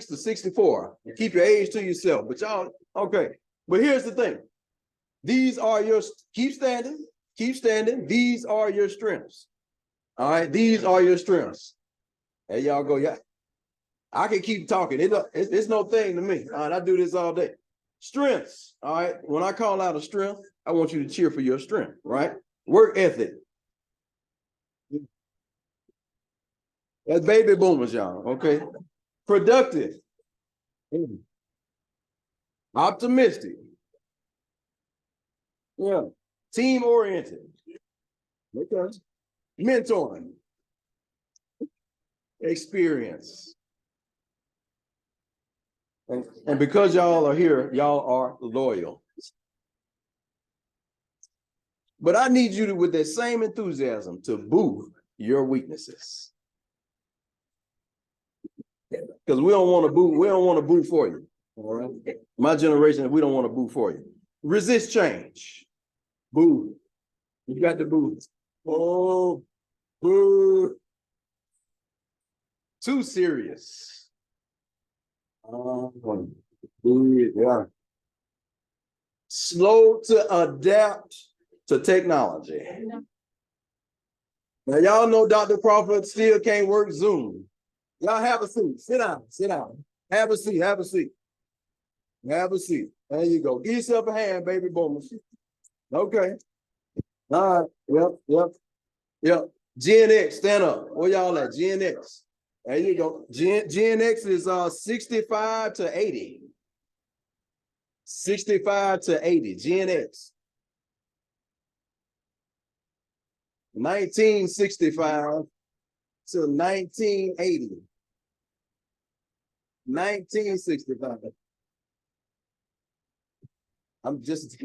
to 64. Keep your age to yourself. But y'all, okay. But here's the thing. These are your, keep standing. These are your strengths. All right. These are your strengths. There y'all go. Yeah. I can keep talking. It's no thing to me. All right. I do this all day. Strengths. All right. When I call out a strength, I want you to cheer for your strength, right? Work ethic. That's baby boomers, y'all. Okay. Productive. Optimistic. Yeah. Team oriented. Okay. Mentoring. Experience. And because y'all are here, y'all are loyal. But I need you to, with that same enthusiasm, to boo your weaknesses. Because we don't want to boo for you. All right. My generation, we don't want to boo for you. Resist change. Boo. You got to boo. Oh, boo. Too serious. Yeah. Slow to adapt to technology. Now, y'all know Dr. Crawford still can't work Zoom. Y'all have a seat. Sit down. Have a seat. There you go. Give yourself a hand, baby boomers. Okay. All right. Yep. Gen X, stand up. Where y'all at? Gen X. There you go. Gen X is 65 to 80. 65 to 80. Gen X. 1965 to 1980. 1965. I'm just.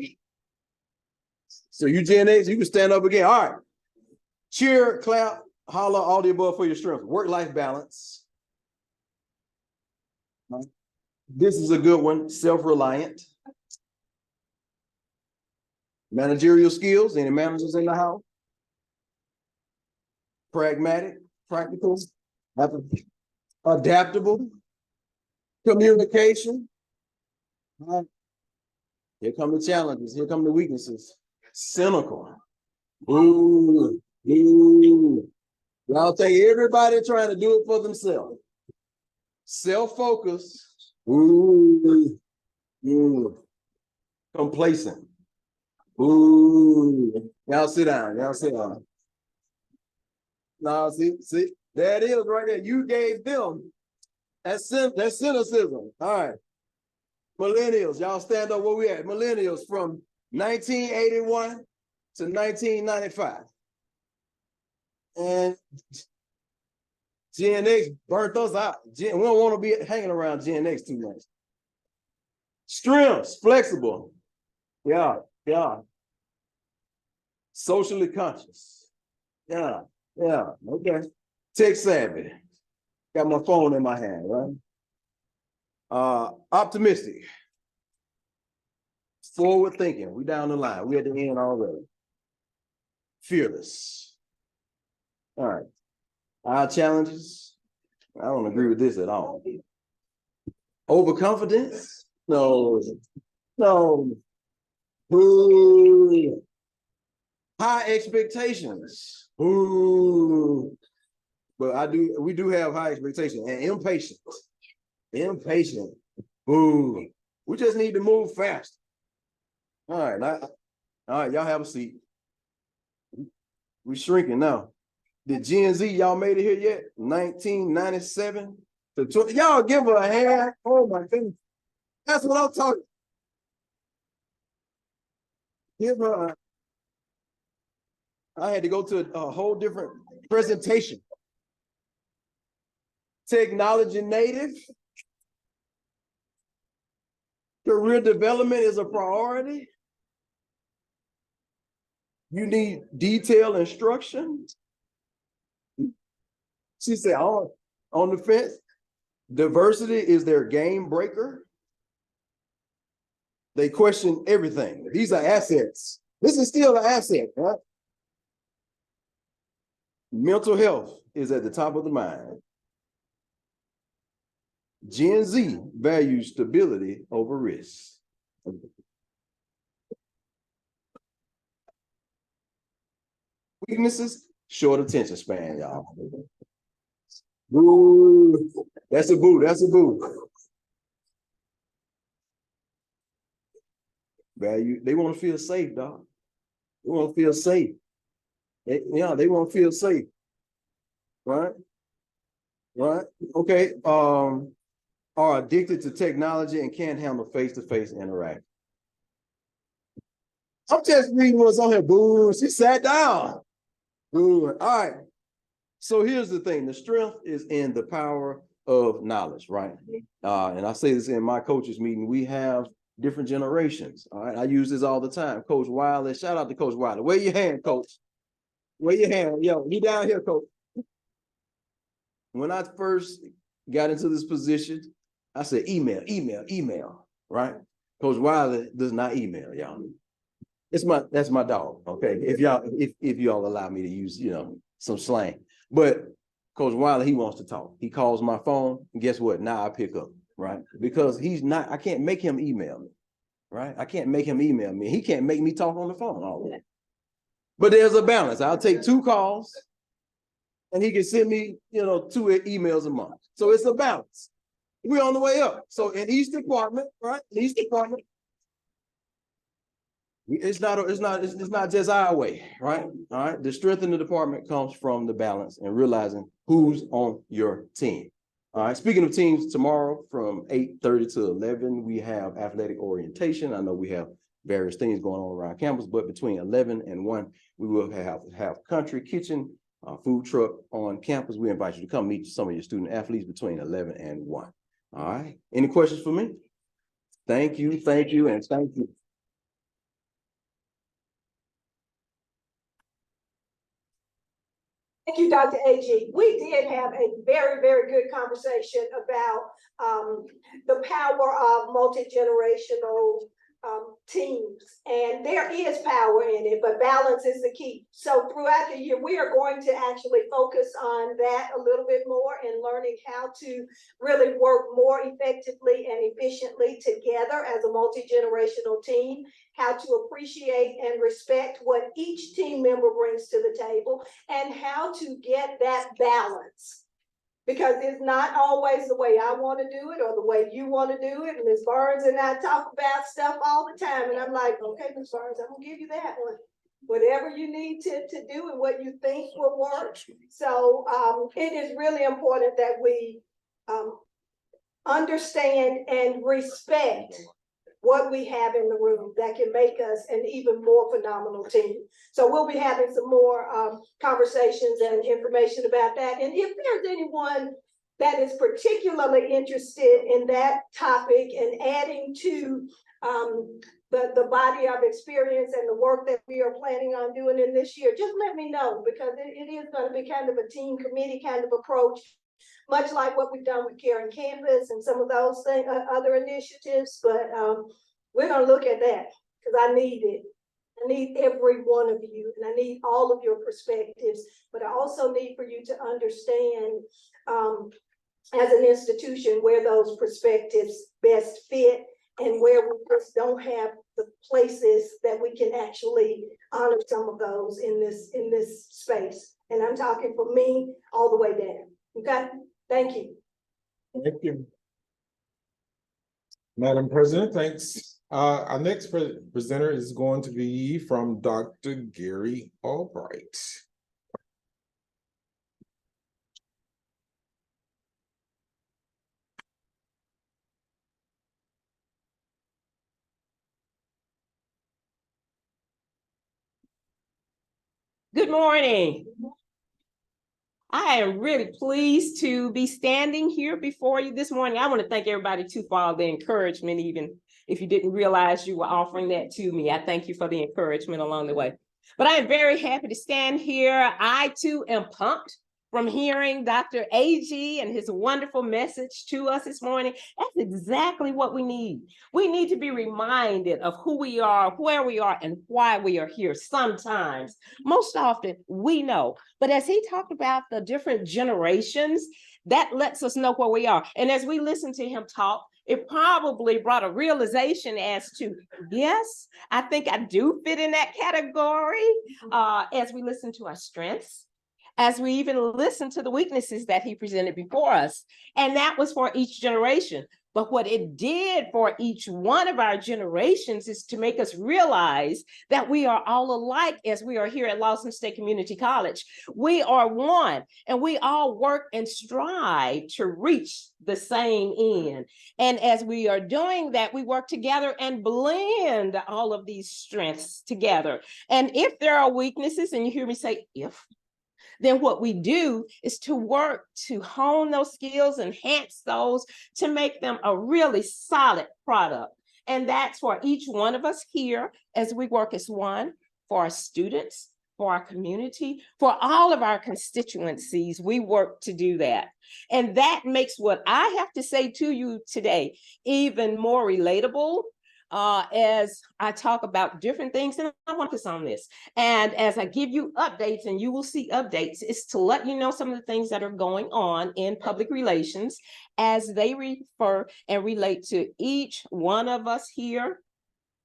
So you Gen X, you can stand up again. All right. Cheer, clap, holler, all the above for your strength. Work-life balance. This is a good one. Self-reliant. Managerial skills. Any managers in the house? Pragmatic, practical, adaptable, communication. Here come the challenges. Here come the weaknesses. Cynical. Ooh. Y'all think everybody trying to do it for themselves. Self-focused. Complacent. Y'all sit down. No, see, there it is right there. You gave them that's cynicism. All right. Millennials, y'all stand up where we at. Millennials from 1981 to 1995. And Gen X burnt us out. We don't want to be hanging around Gen X too much. Strengths, flexible. Yeah. Socially conscious. Yeah. Okay. Tech savvy. Got my phone in my hand, right? Optimistic. Forward thinking. We down the line. We at the end already. Fearless. All right. Our challenges. I don't agree with this at all. Overconfidence? No. Ooh. High expectations. Ooh. But we do have high expectations. And impatient. Ooh. We just need to move fast. All right, y'all have a seat. We shrinking now. The Gen Z, y'all made it here yet? 1997 to 20. Y'all give her a hand. Oh my goodness. That's what I'm talking. Give her I had to go to a whole different presentation. Technology native. Career development is a priority. You need detailed instruction. She said, on the fence. Diversity is their game breaker. They question everything. These are assets. This is still an asset, right? Mental health is at the top of the mind. Gen Z values stability over risk. Weaknesses, short attention span, y'all. Boo. That's a boo. That's a boo. Value. They want to feel safe, dog. They want to feel safe. They want to feel safe. Right? Right? Okay. Are addicted to technology and can't handle face-to-face interaction. I'm just reading what's on here. Boo. She sat down. Boo. All right. So here's the thing. The strength is in the power of knowledge, right? And I say this in my coaches meeting. We have different generations. All right. I use this all the time. Coach Wiley. Shout out to Coach Wiley. Wave your hand, coach. Wave your hand. Yo, he down here, coach. When I first got into this position, I said email, right? Coach Wiley does not email, y'all. That's my dog. Okay. If y'all allow me to use, some slang. But Coach Wiley, he wants to talk. He calls my phone, and guess what? Now I pick up, right? Because I can't make him email me, right? I can't make him email me. He can't make me talk on the phone all the time. But there's a balance. I'll take 2 calls and he can send me, 2 emails a month. So it's a balance. We're on the way up. So in each department, right? It's not just our way, right? All right. The strength in the department comes from the balance and realizing who's on your team. All right. Speaking of teams, tomorrow from 8:30 to 11, we have athletic orientation. I know we have various things going on around campus, but between 11 and 1, we will have country kitchen, food truck on campus. We invite you to come meet some of your student athletes between 11 and 1. All right. Any questions for me? Thank you, and thank you. Thank you, Dr. AG. We did have a very, very good conversation about the power of multi-generational teams. And there is power in it, but balance is the key. So throughout the year, we are going to actually focus on that a little bit more and learning how to really work more effectively and efficiently together as a multi-generational team, how to appreciate and respect what each team member brings to the table, and how to get that balance. Because it's not always the way I want to do it or the way you want to do it. And Ms. Burns and I talk about stuff all the time. And I'm like, okay, Ms. Burns, I'm going to give you that one. Whatever you need to do and what you think will work. So it is really important that we understand and respect what we have in the room that can make us an even more phenomenal team. So we'll be having some more conversations and information about that. And if there's anyone that is particularly interested in that topic and adding to the body of experience and the work that we are planning on doing in this year, just let me know, because it is going to be kind of a team committee kind of approach, much like what we've done with Caring Campus and some of those things, other initiatives. But we're going to look at that because I need it. I need every one of you, and I need all of your perspectives. But I also need for you to understand as an institution where those perspectives best fit and where we just don't have the places that we can actually honor some of those in this space. And I'm talking for me all the way down. Okay, thank you. Thank you. Madam President, thanks. Our next presenter is going to be from Dr. Gary Albright. Good morning. I am really pleased to be standing here before you this morning. I want to thank everybody too for all the encouragement, even if you didn't realize you were offering that to me. I thank you for the encouragement along the way. But I am very happy to stand here. I too am pumped from hearing Dr. AG and his wonderful message to us this morning. That's exactly what we need. We need to be reminded of who we are, where we are, and why we are here. Sometimes, most often, we know. But as he talked about the different generations that lets us know where we are. And as we listen to him talk, it probably brought a realization as to, yes, I think I do fit in that category. As we listen to our strengths, as we even listen to the weaknesses that he presented before us. And that was for each generation. But what it did for each one of our generations is to make us realize that we are all alike as we are here at Lawson State Community College. We are one, and we all work and strive to reach the same end. And as we are doing that, we work together and blend all of these strengths together. And if there are weaknesses, and you hear me say if, then what we do is to work to hone those skills, enhance those, to make them a really solid product. And that's for each one of us here as we work as one, for our students, for our community, for all of our constituencies. We work to do that. And that makes what I have to say to you today even more relatable as I talk about different things, and I want to focus on this. And as I give you updates, and you will see updates, is to let you know some of the things that are going on in public relations as they refer and relate to each one of us here.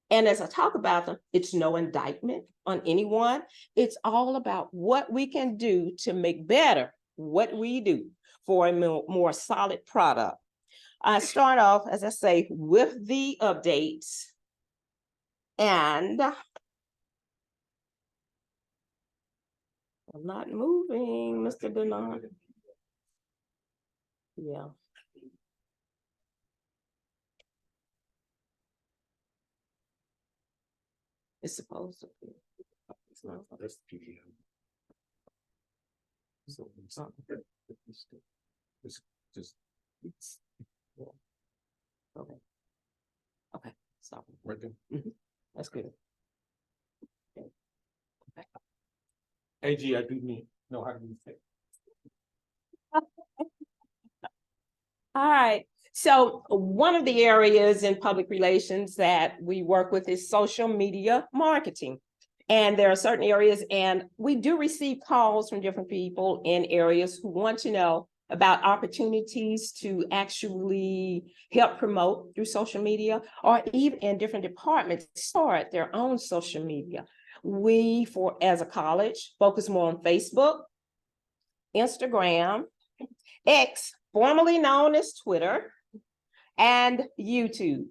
And as I talk about them, it's no indictment on anyone. It's all about what we can do to make better what we do for a more solid product. I start off, as I say, with the updates. And I'm not moving, Mr. Denon. Yeah. It's supposed to be. It's not. That's the PDF. So it's just Okay. Okay, stop. right there. That's good. AG, I do know how to use it. All right. So one of the areas in public relations that we work with is social media marketing. And there are certain areas, and we do receive calls from different people in areas who want to know about opportunities to actually help promote through social media, or even in different departments start their own social media. We, as a college, focus more on Facebook, Instagram, X, formerly known as Twitter, and YouTube.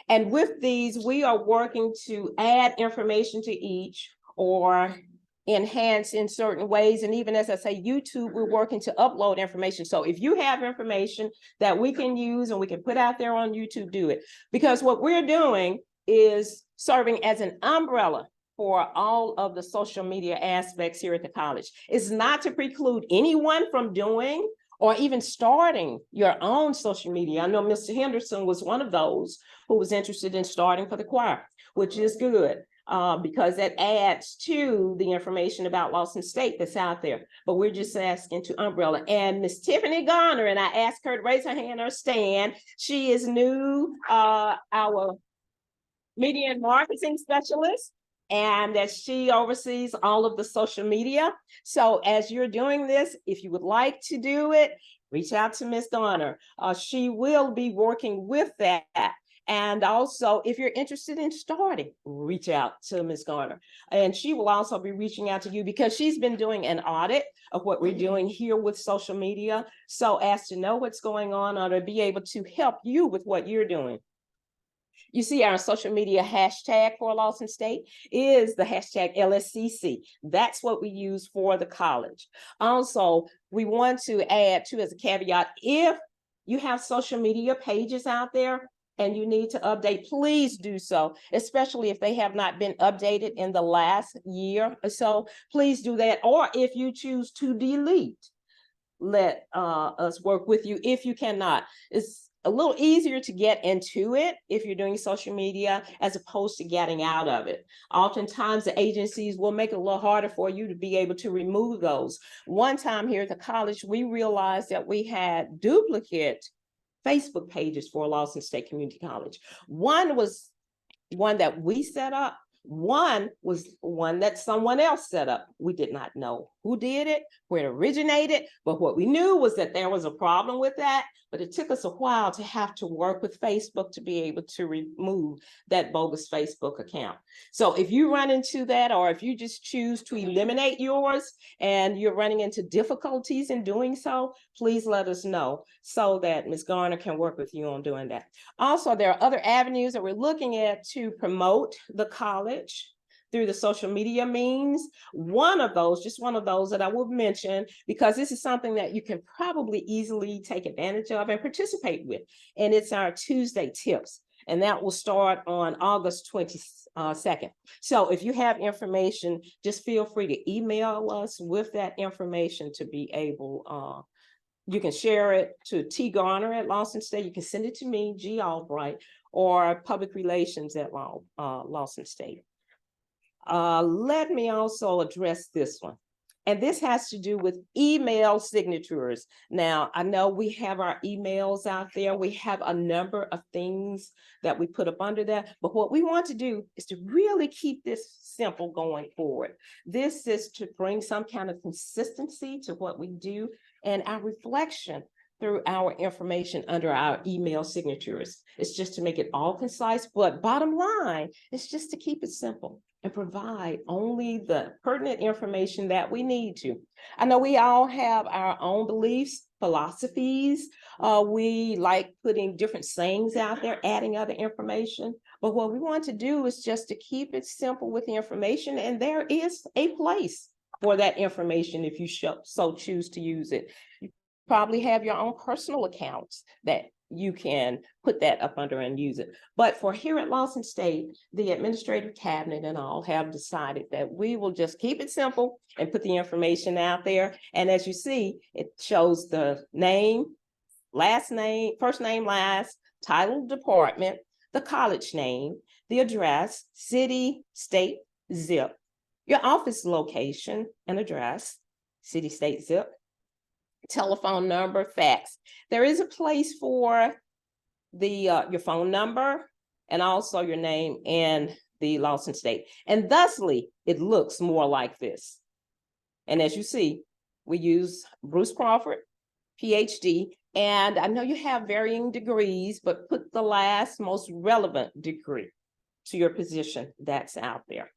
And with these, we are working to add information to each or enhance in certain ways. And even as I say, YouTube, we're working to upload information. So if you have information that we can use and we can put out there on YouTube, do it. Because what we're doing is serving as an umbrella for all of the social media aspects here at the college. It's not to preclude anyone from doing or even starting your own social media. I know Mr. Henderson was one of those who was interested in starting for the choir, which is good. Because that adds to the information about Lawson State that's out there. But we're just asking to umbrella. And Miss Tiffany Garner, and I asked her to raise her hand or stand. She is new, our media and marketing specialist, and that she oversees all of the social media. So as you're doing this, if you would like to do it, reach out to Miss Garner. She will be working with that. And also, if you're interested in starting, reach out to Ms. Garner. And she will also be reaching out to you because she's been doing an audit of what we're doing here with social media, so as to know what's going on or to be able to help you with what you're doing. You see our social media hashtag for Lawson State is the hashtag LSCC. That's what we use for the college. Also, we want to add too, as a caveat, if you have social media pages out there, and you need to update, please do so, especially if they have not been updated in the last year or so. Please do that. Or if you choose to delete, let us work with you if you cannot. It's a little easier to get into it if you're doing social media as opposed to getting out of it. Oftentimes the agencies will make it a little harder for you to be able to remove those. One time here at the college, we realized that we had duplicate Facebook pages for Lawson State Community College. One was one that we set up, One was one that someone else set up. We did not know who did it, where it originated, but what we knew was that there was a problem with that. But it took us a while to have to work with Facebook to be able to remove that bogus Facebook account. So if you run into that, or if you just choose to eliminate yours and you're running into difficulties in doing so, please let us know so that Ms. Garner can work with you on doing that. Also, there are other avenues that we're looking at to promote the college through the social media means. One of those, just one of those that I will mention, because this is something that you can probably easily take advantage of and participate with. And it's our Tuesday tips. And that will start on August 22nd. So if you have information, just feel free to email us with that information to be able, you can share it to T. Garner at Lawson State. You can send it to me, G. Albright, or Public Relations at Lawson State. Let me also address this one. And this has to do with email signatures. Now, I know we have our emails out there. We have a number of things that we put up under that. But what we want to do is to really keep this simple going forward. This is to bring some kind of consistency to what we do and our reflection through our information under our email signatures. It's just to make it all concise, but bottom line, it's just to keep it simple and provide only the pertinent information that we need to. I know we all have our own beliefs, philosophies. We like putting different sayings out there, adding other information. But what we want to do is just to keep it simple with the information. And there is a place for that information if you so choose to use it. You probably have your own personal accounts that you can put that up under and use it. But for here at Lawson State, the administrative cabinet and all have decided that we will just keep it simple and put the information out there. And as you see, it shows the name, last name, first name, last, title, department, the college name, the address, city, state, zip, your office location and address, city, state, zip, telephone number, fax. There is a place for the your phone number and also your name and the Lawson State. And thusly, it looks more like this. And as you see, we use Bruce Crawford, PhD, and I know you have varying degrees, but put the last most relevant degree to your position that's out there.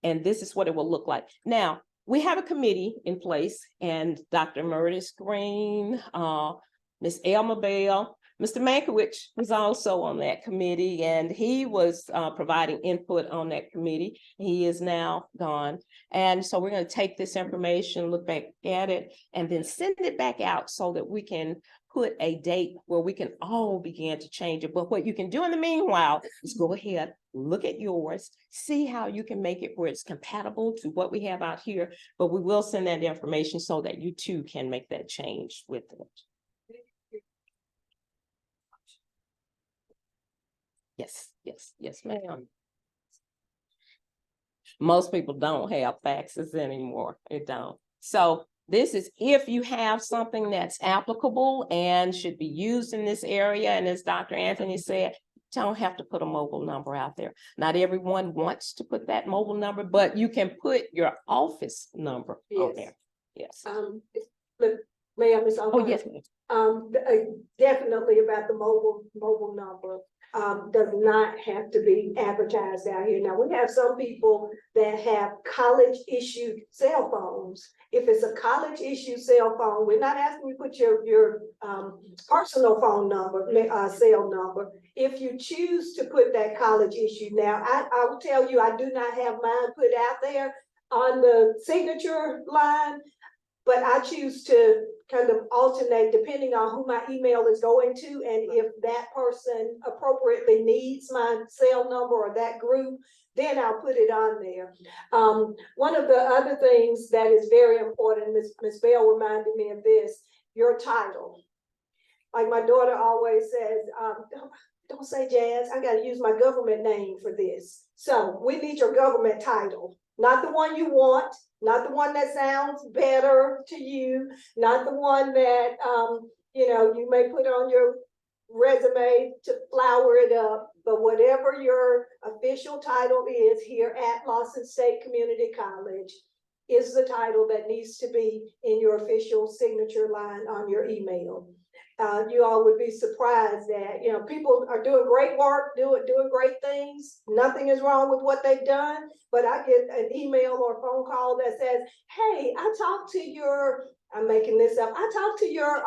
And this is what it will look like. Now, we have a committee in place, and Dr. Meredith Green, Ms. Elma Bell, Mr. Mankiewicz was also on that committee, and he was providing input on that committee. He is now gone. And so we're going to take this information, look back at it, and then send it back out so that we can put a date where we can all begin to change it. But what you can do in the meanwhile is go ahead, look at yours, see how you can make it where it's compatible to what we have out here. But we will send that information so that you too can make that change with it. Yes, ma'am. Most people don't have faxes anymore. It don't. So this is if you have something that's applicable and should be used in this area. And as Dr. Anthony said, don't have to put a mobile number out there. Not everyone wants to put that mobile number, but you can put your office number on there. Yes. But ma'am, Ms. Oh, yes, ma'am. Definitely about the mobile number. Does not have to be advertised out here. Now, we have some people that have college issued cell phones. If it's a college issued cell phone, we're not asking you to put your personal phone number, cell number. If you choose to put that college issue, now I will tell you, I do not have mine put out there on the signature line, but I choose to kind of alternate depending on who my email is going to, and if that person appropriately needs my cell number or that group, then I'll put it on there. One of the other things that is very important, Ms. Bell reminded me of this, your title. Like my daughter always says, don't say Jazz, I gotta use my government name for this. So we need your government title, not the one you want, not the one that sounds better to you, not the one that you may put on your resume to flower it up, but whatever your official title is here at Lawson State Community College is the title that needs to be in your official signature line on your email. You all would be surprised that, you know, people are doing great work, doing great things. Nothing is wrong with what they've done, but I get an email or a phone call that says, hey, I talked to your, I'm making this up, I talked to your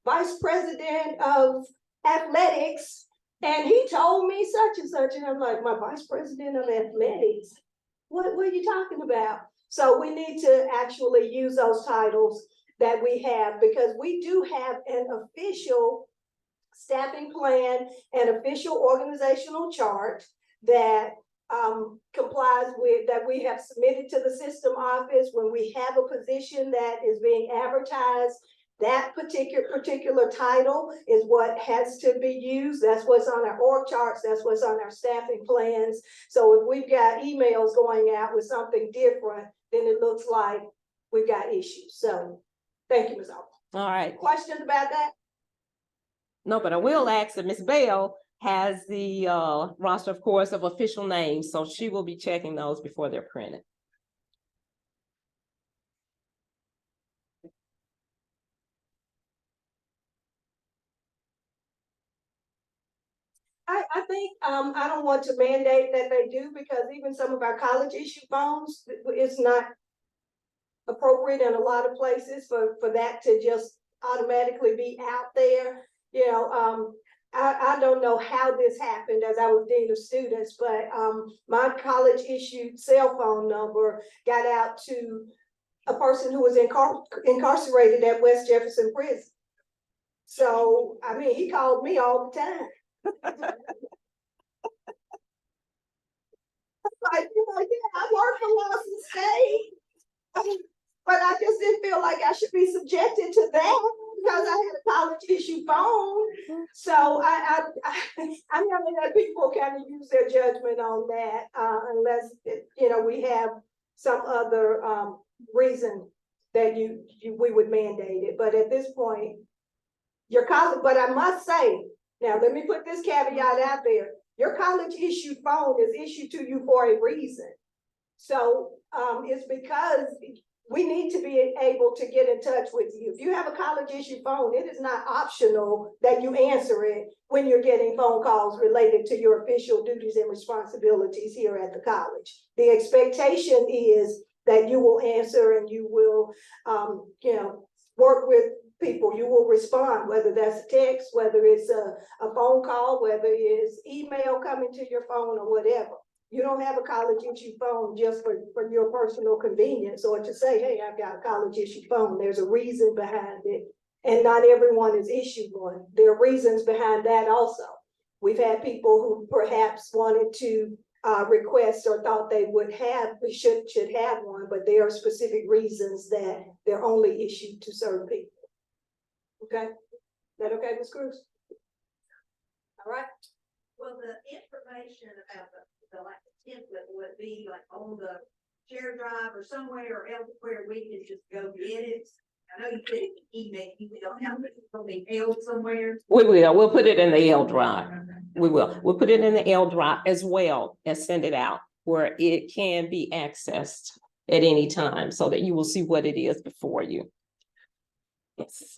vice president of athletics, and he told me such and such, and I'm like, my vice president of athletics? What are you talking about? So we need to actually use those titles that we have, because we do have an official staffing plan, an official organizational chart that complies with, that we have submitted to the system office when we have a position that is being advertised. That particular title is what has to be used. That's what's on our org charts. That's what's on our staffing plans. So if we've got emails going out with something different, then it looks like we've got issues. So thank you, Ms. Alba. All right. Questions about that? No, but I will ask that Ms. Bell has the roster, of course, of official names, so she will be checking those before they're printed. I think I don't want to mandate that they do, because even some of our college issue phones, it's not appropriate in a lot of places for that to just automatically be out there. You know, I don't know how this happened as I was dean of students, but my college issued cell phone number got out to a person who was incarcerated at West Jefferson Prison. So, I mean, he called me all the time. Like, yeah, I work for Lawson State, but I just didn't feel like I should be subjected to that because I had a college issue phone. So I'm gonna let people kind of use their judgment on that, unless you know, we have some other reason that we would mandate it. But at this point, your college. But I must say, now let me put this caveat out there. Your college issued phone is issued to you for a reason. So it's because we need to be able to get in touch with you. If you have a college issued phone, it is not optional that you answer it when you're getting phone calls related to your official duties and responsibilities here at the college. The expectation is that you will answer and you will, you know, work with people. You will respond, whether that's a text, whether it's a phone call, whether it's email coming to your phone or whatever. You don't have a college issued phone just for your personal convenience or to say, hey, I've got a college issued phone. There's a reason behind it. And not everyone is issued one. There are reasons behind that also. We've had people who perhaps wanted to request or thought they would have, we should have one, but there are specific reasons that they're only issued to certain people. Okay, is that okay, Ms. Cruz? All right. Well, the information about the like the template would be like on the share drive or somewhere else where we can just go get it. I know you said email, you don't have it, it's gonna be held somewhere. We will. We'll put it in the L drive. We will. We'll put it in the L drive as well and send it out where it can be accessed at any time so that you will see what it is before you. Yes.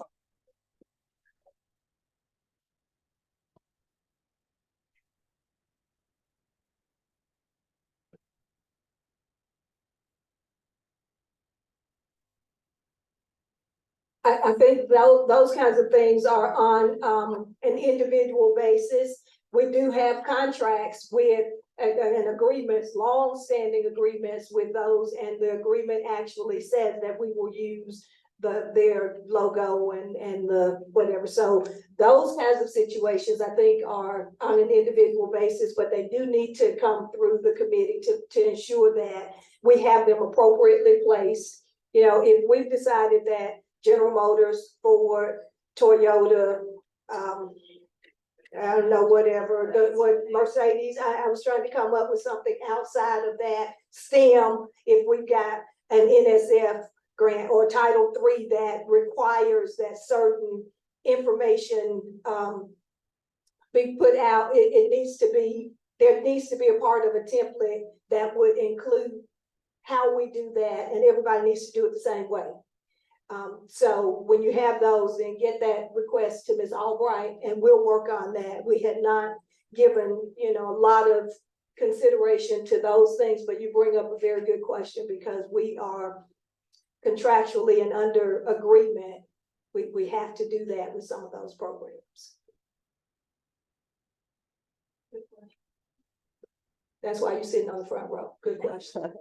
I think those kinds of things are on an individual basis. We do have contracts with and agreements, long-standing agreements with those, and the agreement actually says that we will use their logo and the whatever. So those kinds of situations I think are on an individual basis, but they do need to come through the committee to ensure that we have them appropriately placed. You know, if we've decided that General Motors, Ford, Toyota, I don't know, whatever, what Mercedes, I was trying to come up with something outside of that. STEM, if we've got an NSF grant or Title III that requires that certain information be put out. It needs to be, there needs to be a part of a template that would include how we do that, and everybody needs to do it the same way. So when you have those, then get that request to Ms. Albright, and we'll work on that. We had not given, a lot of consideration to those things, but you bring up a very good question, because we are contractually and under agreement. We have to do that with some of those programs. That's why you're sitting on the front row. Good question.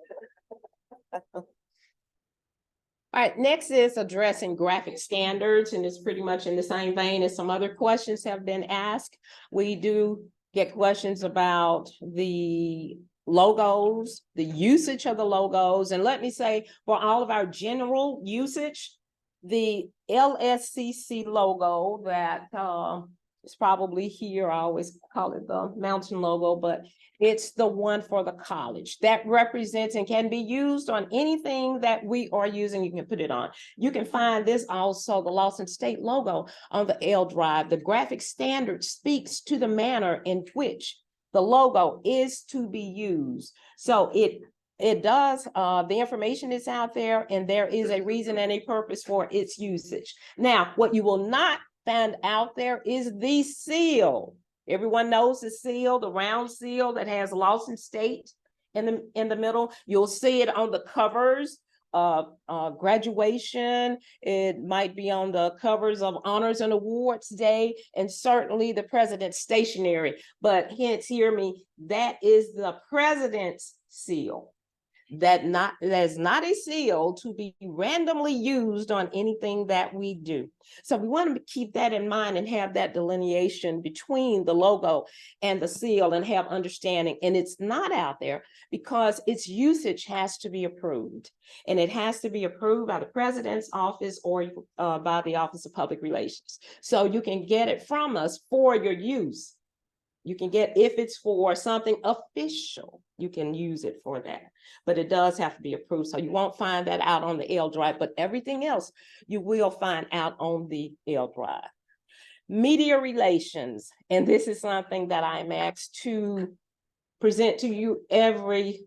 All right, next is addressing graphic standards, and it's pretty much in the same vein as some other questions have been asked. We do get questions about the logos, the usage of the logos, and let me say, for all of our general usage, the LSCC logo that is probably here, I always call it the mountain logo, but it's the one for the college that represents and can be used on anything that we are using. You can put it on. You can find this also, the Lawson State logo on the L drive. The graphic standard speaks to the manner in which the logo is to be used. So it does, the information is out there, and there is a reason and a purpose for its usage. Now, what you will not find out there is the seal. Everyone knows the seal, the round seal that has Lawson State in the middle. You'll see it on the covers of graduation. It might be on the covers of Honors and Awards Day, and certainly the President's stationery. But hence, hear me, that is the President's seal. That is not a seal to be randomly used on anything that we do. So we want to keep that in mind and have that delineation between the logo and the seal, and have understanding. And it's not out there because its usage has to be approved, and it has to be approved by the President's office or by the Office of Public Relations. So you can get it from us for your use. You can get, if it's for something official, you can use it for that, but it does have to be approved. So you won't find that out on the L drive, but everything else you will find out on the L drive. Media relations, and this is something that I'm asked to present to you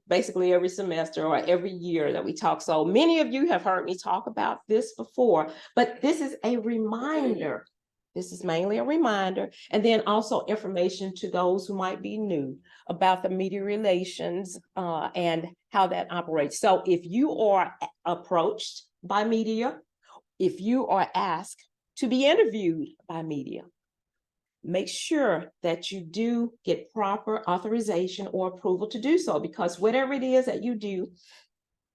basically every semester or every year that we talk. So many of you have heard me talk about this before, but this is a reminder. This is mainly a reminder, and then also information to those who might be new about the media relations and how that operates. So if you are approached by media, if you are asked to be interviewed by media, make sure that you do get proper authorization or approval to do so, because whatever it is that you do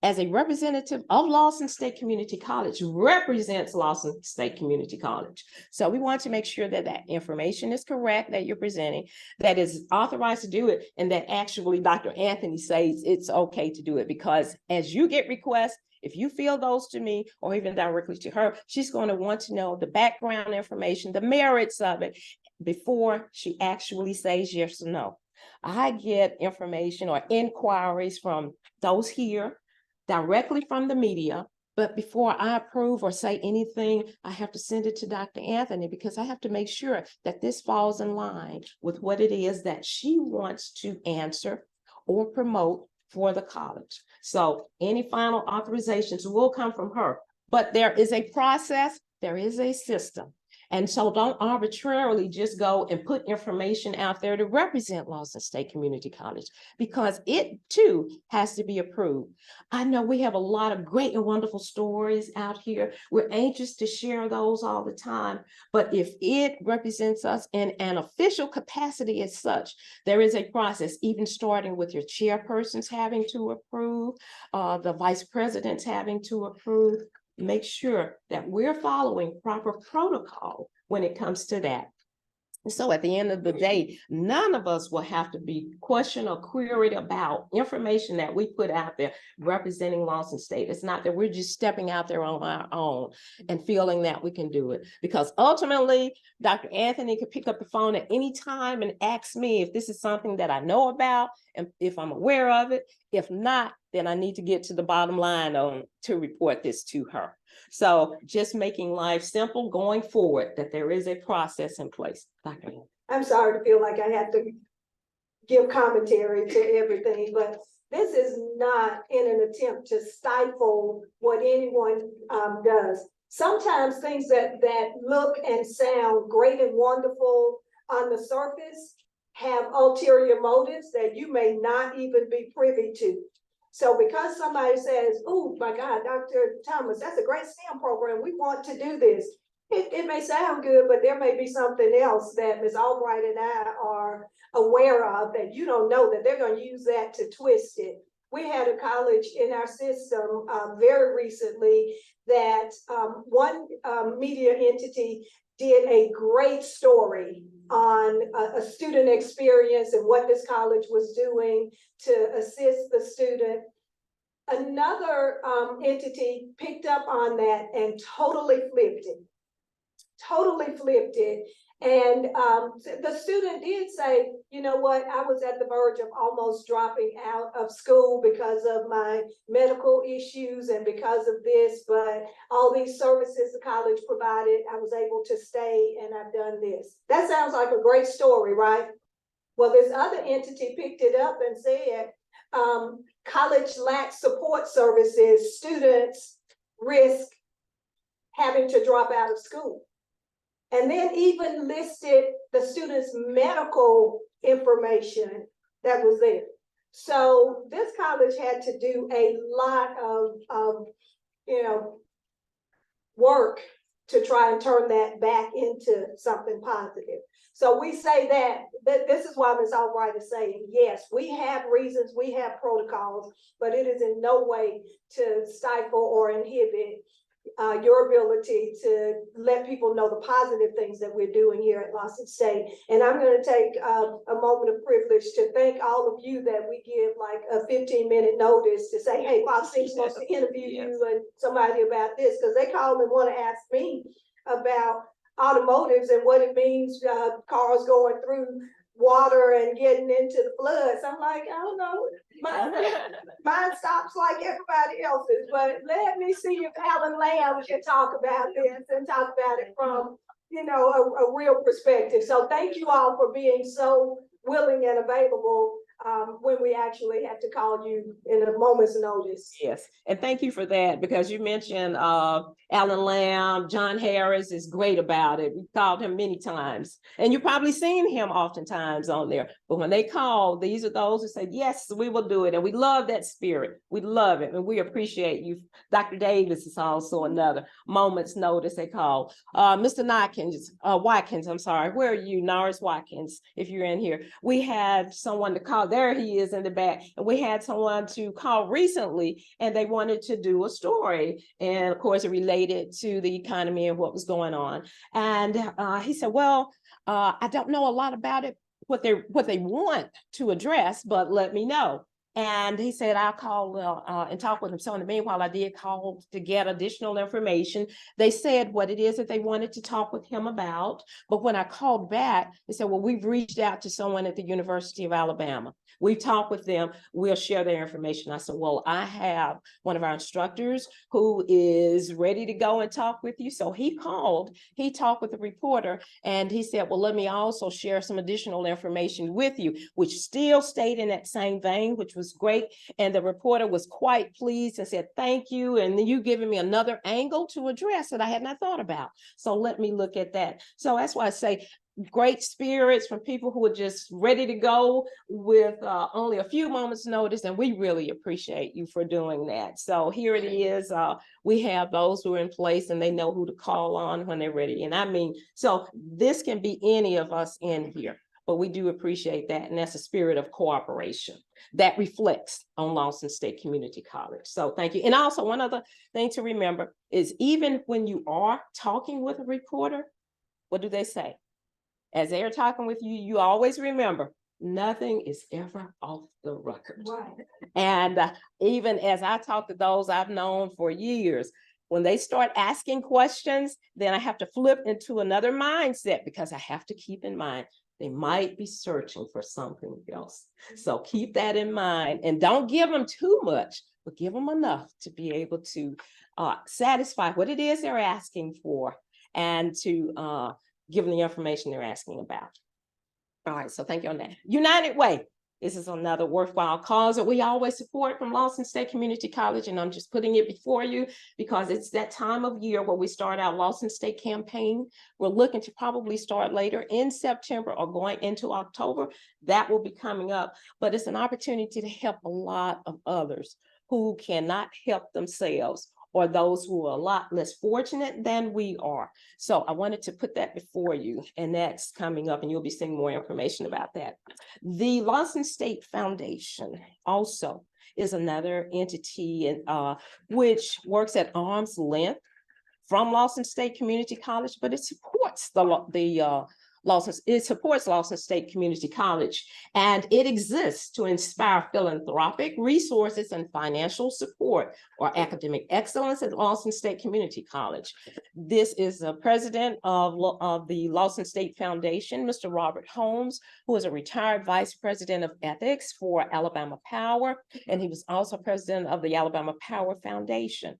as a representative of Lawson State Community College represents Lawson State Community College. So we want to make sure that that information is correct, that you're presenting, that is authorized to do it, and that actually Dr. Anthony says it's okay to do it, because as you get requests, if you feel those to me or even directly to her, she's going to want to know the background information, the merits of it, before she actually says yes or no. I get information or inquiries from those here directly from the media, but before I approve or say anything, I have to send it to Dr. Anthony, because I have to make sure that this falls in line with what it is that she wants to answer or promote for the college. So any final authorizations will come from her, but there is a process, there is a system. And so don't arbitrarily just go and put information out there to represent Lawson State Community College, because it too has to be approved. I know we have a lot of great and wonderful stories out here. We're anxious to share those all the time, but if it represents us in an official capacity as such, there is a process, even starting with your chairpersons having to approve, the vice presidents having to approve. Make sure that we're following proper protocol when it comes to that. So at the end of the day, none of us will have to be questioned or queried about information that we put out there representing Lawson State. It's not that we're just stepping out there on our own and feeling that we can do it, because ultimately, Dr. Anthony could pick up the phone at any time and ask me if this is something that I know about and if I'm aware of it. If not, then I need to get to the bottom line to report this to her. So just making life simple going forward, that there is a process in place. Dr. I'm sorry to feel like I have to give commentary to everything, but this is not in an attempt to stifle what anyone does. Sometimes things that look and sound great and wonderful on the surface have ulterior motives that you may not even be privy to. So because somebody says, oh my God, Dr. Thomas, that's a great STEM program, we want to do this. It may sound good, but there may be something else that Ms. Albright and I are aware of that you don't know, that they're going to use that to twist it. We had a college in our system very recently that one media entity did a great story on a student experience and what this college was doing to assist the student. Another entity picked up on that and totally flipped it. And the student did say, you know what, I was at the verge of almost dropping out of school because of my medical issues and because of this, but all these services the college provided, I was able to stay and I've done this. That sounds like a great story, right? Well, this other entity picked it up and said, college lacks support services, students risk having to drop out of school. And then even listed the student's medical information that was there. So this college had to do a lot of work to try and turn that back into something positive. So we say that this is why Ms. Albright is saying, yes, we have reasons, we have protocols, but it is in no way to stifle or inhibit your ability to let people know the positive things that we're doing here at Lawson State. And I'm going to take a moment of privilege to thank all of you that we give like a 15-minute notice to say, hey, Fox 6 wants to interview you and somebody about this, because they call and want to ask me about automotives and what it means, cars going through water and getting into the floods. I'm like, I don't know, mine stops like everybody else's, but let me see if Alan Lamb can talk about this and talk about it from, a real perspective. So thank you all for being so willing and available when we actually have to call you in a moment's notice. Yes, and thank you for that, because you mentioned Alan Lamb, John Harris is great about it. We called him many times, and you've probably seen him oftentimes on there. But when they call, these are those who say, yes, we will do it. And we love that spirit. We love it, and we appreciate you. Dr. Davis is also another moment's notice they call. Mr. Watkins, I'm sorry, where are you? Norris Watkins, if you're in here. We had someone to call. There he is in the back. And we had someone to call recently, and they wanted to do a story. And of course, it related to the economy and what was going on. And he said, well, I don't know a lot about it, what they want to address, but let me know. And he said, I'll call and talk with him. So in the meanwhile, I did call to get additional information. They said what it is that they wanted to talk with him about. But when I called back, they said, well, we've reached out to someone at the University of Alabama. We've talked with them. We'll share their information. I said, well, I have one of our instructors who is ready to go and talk with you. So he called, he talked with the reporter, and he said, well, let me also share some additional information with you, which still stayed in that same vein, which was great. And the reporter was quite pleased and said, thank you. And then you giving me another angle to address that I had not thought about. So let me look at that. So that's why I say great spirits from people who are just ready to go with only a few moments notice. And we really appreciate you for doing that. So here it is. We have those who are in place and they know who to call on when they're ready. And I mean, so this can be any of us in here, but we do appreciate that. And that's a spirit of cooperation that reflects on Lawson State Community College. So thank you. And also one other thing to remember is even when you are talking with a reporter, what do they say? As they're talking with you, you always remember, nothing is ever off the record. Right. And even as I talk to those I've known for years, when they start asking questions, then I have to flip into another mindset because I have to keep in mind, they might be searching for something else. So keep that in mind and don't give them too much, but give them enough to be able to satisfy what it is they're asking for and to give them the information they're asking about. All right, so thank you on that. United Way. This is another worthwhile cause that we always support from Lawson State Community College, and I'm just putting it before you because it's that time of year where we start our Lawson State campaign. We're looking to probably start later in September or going into October. That will be coming up, but it's an opportunity to help a lot of others who cannot help themselves, or those who are a lot less fortunate than we are. So I wanted to put that before you, and that's coming up, and you'll be seeing more information about that. The Lawson State Foundation also is another entity which works at arm's length from Lawson State Community College, but it supports it supports Lawson State Community College, and it exists to inspire philanthropic resources and financial support or academic excellence at Lawson State Community College. This is the president of the Lawson State Foundation, Mr. Robert Holmes, who is a retired vice president of ethics for Alabama Power, and he was also president of the Alabama Power Foundation.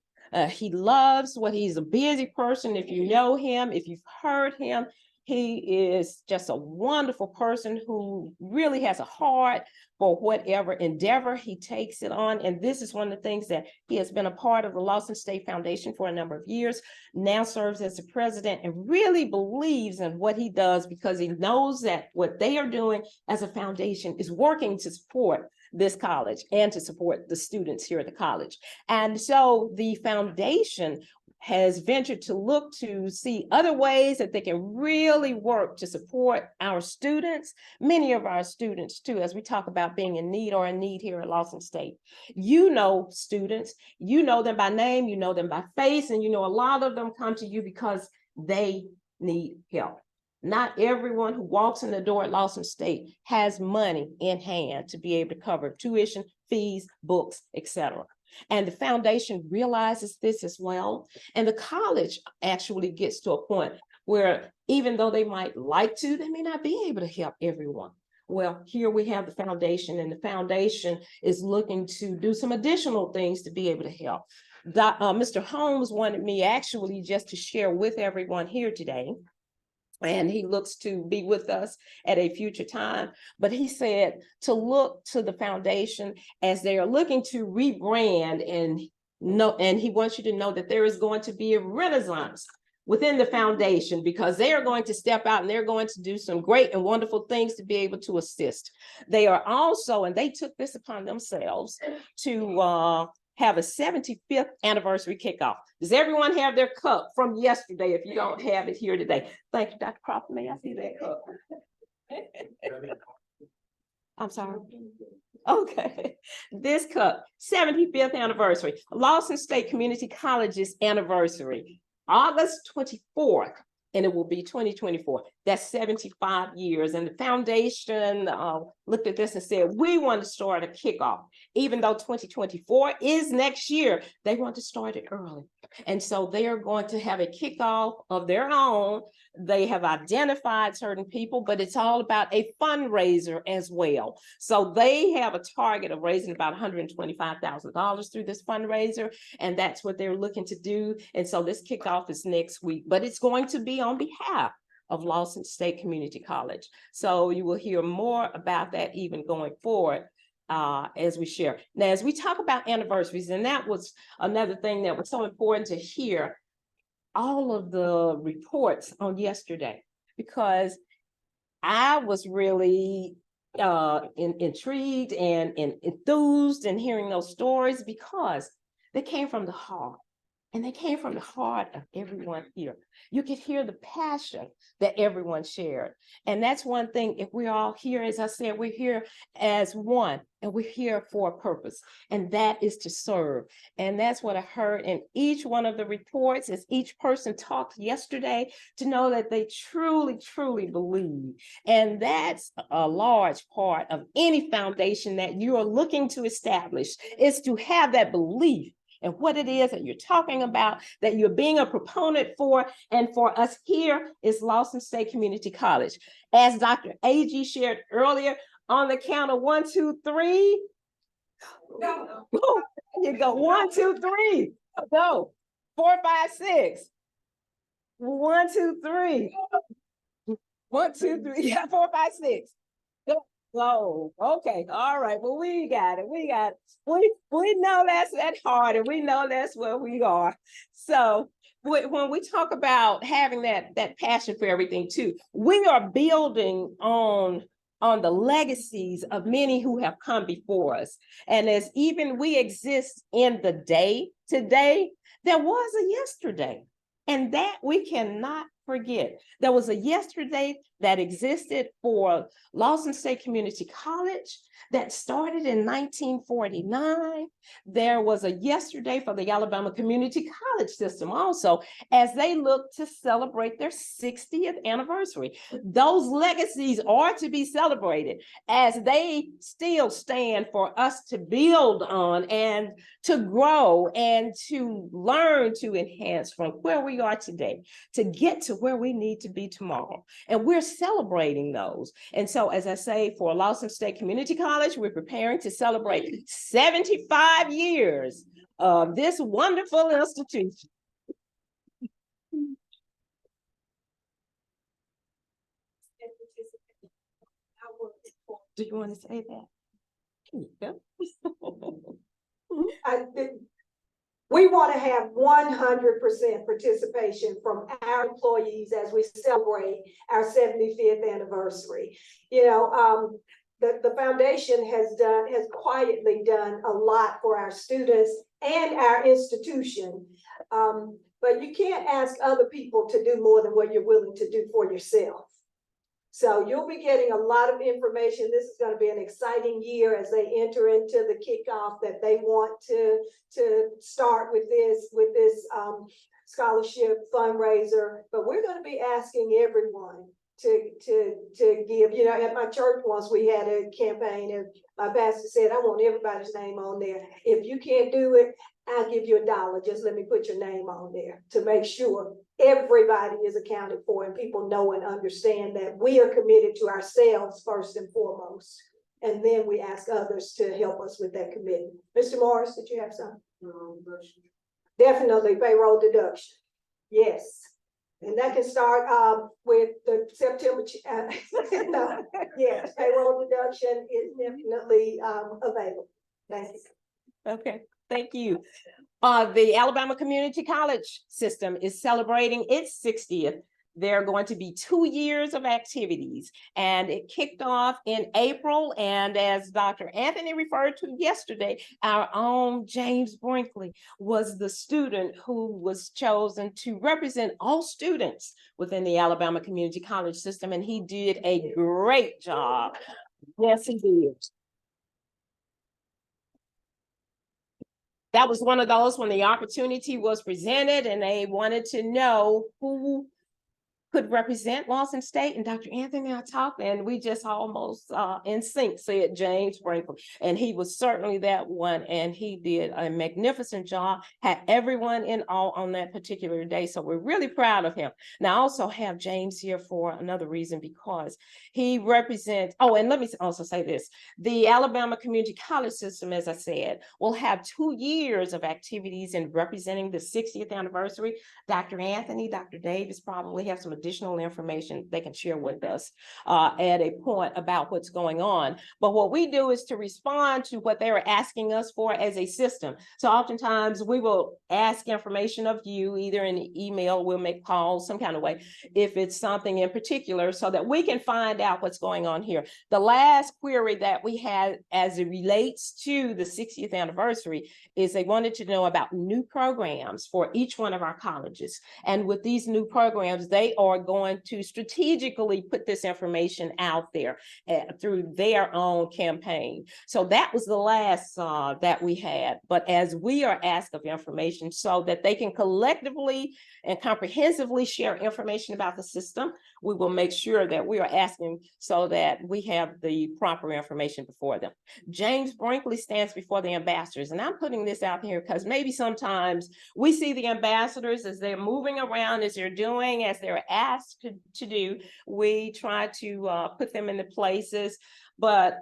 He loves he's a busy person. If you know him, if you've heard him, he is just a wonderful person who really has a heart for whatever endeavor he takes it on. And this is one of the things that he has been a part of the Lawson State Foundation for a number of years, now serves as the president, and really believes in what he does because he knows that what they are doing as a foundation is working to support this college and to support the students here at the college. And so the foundation has ventured to look to see other ways that they can really work to support our students, many of our students too, as we talk about being in need or in need here at Lawson State. You know students, you know them by name, you know them by face, and you know a lot of them come to you because they need help. Not everyone who walks in the door at Lawson State has money in hand to be able to cover tuition, fees, books, etc. And the foundation realizes this as well. And the college actually gets to a point where even though they might like to, they may not be able to help everyone. Well, here we have the foundation, and the foundation is looking to do some additional things to be able to help. Mr. Holmes wanted me actually just to share with everyone here today, and he looks to be with us at a future time. But he said to look to the foundation as they are looking to rebrand, and he wants you to know that there is going to be a renaissance within the foundation because they are going to step out and they're going to do some great and wonderful things to be able to assist. They are also, and they took this upon themselves to have a 75th anniversary kickoff. Does everyone have their cup from yesterday if you don't have it here today? Thank you, Dr. Crawford. May I see that cup? I'm sorry. Okay, this cup, 75th anniversary, Lawson State Community College's anniversary, August 24th, and it will be 2024. That's 75 years. And the foundation looked at this and said, we want to start a kickoff. Even though 2024 is next year, they want to start it early. And so they are going to have a kickoff of their own. They have identified certain people, but it's all about a fundraiser as well. So they have a target of raising about $125,000 through this fundraiser, and that's what they're looking to do. And so this kickoff is next week, but it's going to be on behalf of Lawson State Community College. So you will hear more about that even going forward as we share. Now, as we talk about anniversaries, and that was another thing that was so important to hear all of the reports on yesterday, because I was really intrigued and enthused in hearing those stories because they came from the heart. And they came from the heart of everyone here. You could hear the passion that everyone shared. And that's one thing, if we're all here, as I said, we're here as one, and we're here for a purpose, and that is to serve. And that's what I heard in each one of the reports as each person talked yesterday, to know that they truly, truly believe. And that's a large part of any foundation that you are looking to establish, is to have that belief and what it is that you're talking about, that you're being a proponent for. And for us here is Lawson State Community College. As Dr. A.G. shared earlier, on the count of 1, 2, 3. Go. You go 1, 2, 3. Go. 4, 5, 6. 1, 2, 3. 1, 2, 3, yeah, 4, 5, 6. Go. Okay, all right. Well, we got it. We got it. We know that's that hard, and we know that's where we are. So when we talk about having that passion for everything too, we are building on the legacies of many who have come before us. And as even we exist in the day today, there was a yesterday. And that we cannot forget. There was a yesterday that existed for Lawson State Community College that started in 1949. There was a yesterday for the Alabama Community College system also, as they look to celebrate their 60th anniversary. Those legacies are to be celebrated as they still stand for us to build on and to grow and to learn to enhance from where we are today to get to where we need to be tomorrow. And we're celebrating those. And so, as I say, for Lawson State Community College, we're preparing to celebrate 75 years of this wonderful institution. Do you want to say that? We want to have 100% participation from our employees as we celebrate our 75th anniversary. You know, the foundation has quietly done a lot for our students and our institution. But you can't ask other people to do more than what you're willing to do for yourself. So you'll be getting a lot of information. This is going to be an exciting year as they enter into the kickoff that they want to start with this scholarship fundraiser. But we're going to be asking everyone to give. You know, at my church once we had a campaign and my pastor said, I want everybody's name on there. If you can't do it, I'll give you $1. Just let me put your name on there to make sure everybody is accounted for and people know and understand that we are committed to ourselves first and foremost. And then we ask others to help us with that commitment. Mr. Morris, did you have something? Definitely payroll deduction. Yes. And that can start with the September. No, yes, payroll deduction is definitely available. Thank you. Okay, thank you. The Alabama Community College system is celebrating its 60th. There are going to be 2 years of activities, and it kicked off in April. And as Dr. Anthony referred to yesterday, our own James Brinkley was the student who was chosen to represent all students within the Alabama Community College system, and he did a great job. Yes, he did. That was one of those when the opportunity was presented and they wanted to know who could represent Lawson State, and Dr. Anthony and I talked, and we just almost in sync said James Brinkley, and he was certainly that one, and he did a magnificent job, had everyone in awe on that particular day, so we're really proud of him. Now, I also have James here for another reason, because he represents, oh, and let me also say this, the Alabama Community College system, as I said, will have 2 years of activities in representing the 60th anniversary. Dr. Anthony, Dr. Davis probably have some additional information they can share with us at a point about what's going on. But what we do is to respond to what they were asking us for as a system. So oftentimes we will ask information of you, either in the email, we'll make calls some kind of way, if it's something in particular, so that we can find out what's going on here. The last query that we had as it relates to the 60th anniversary is they wanted to know about new programs for each one of our colleges. And with these new programs, they are going to strategically put this information out there through their own campaign. So that was the last that we had. But as we are asked of information so that they can collectively and comprehensively share information about the system, we will make sure that we are asking so that we have the proper information before them. James Brinkley stands before the ambassadors, and I'm putting this out here because maybe sometimes we see the ambassadors as they're moving around, as they're doing, as they're asked to do. We try to put them into places, but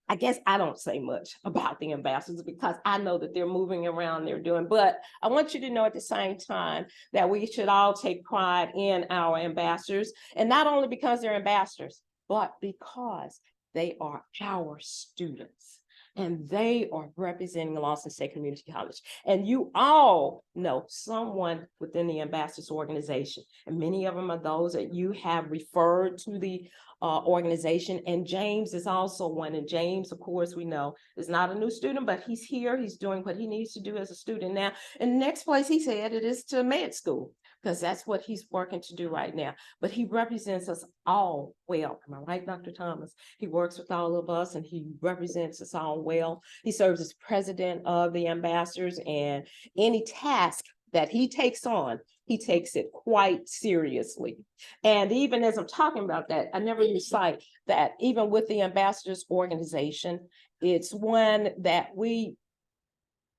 I guess I don't say much about the ambassadors because I know that they're moving around, they're doing, but I want you to know at the same time that we should all take pride in our ambassadors, and not only because they're ambassadors, but because they are our students. And they are representing Lawson State Community College. And you all know someone within the ambassadors organization. And many of them are those that you have referred to the organization. And James is also one. And James, of course, we know is not a new student, but he's here. He's doing what he needs to do as a student now. And the next place he's headed is to med school, because that's what he's working to do right now. But he represents us all well. Am I right, Dr. Thomas? He works with all of us and he represents us all well. He serves as president of the ambassadors, and any task that he takes on, he takes it quite seriously. And even as I'm talking about that, I never lose sight that even with the ambassadors organization, it's one that we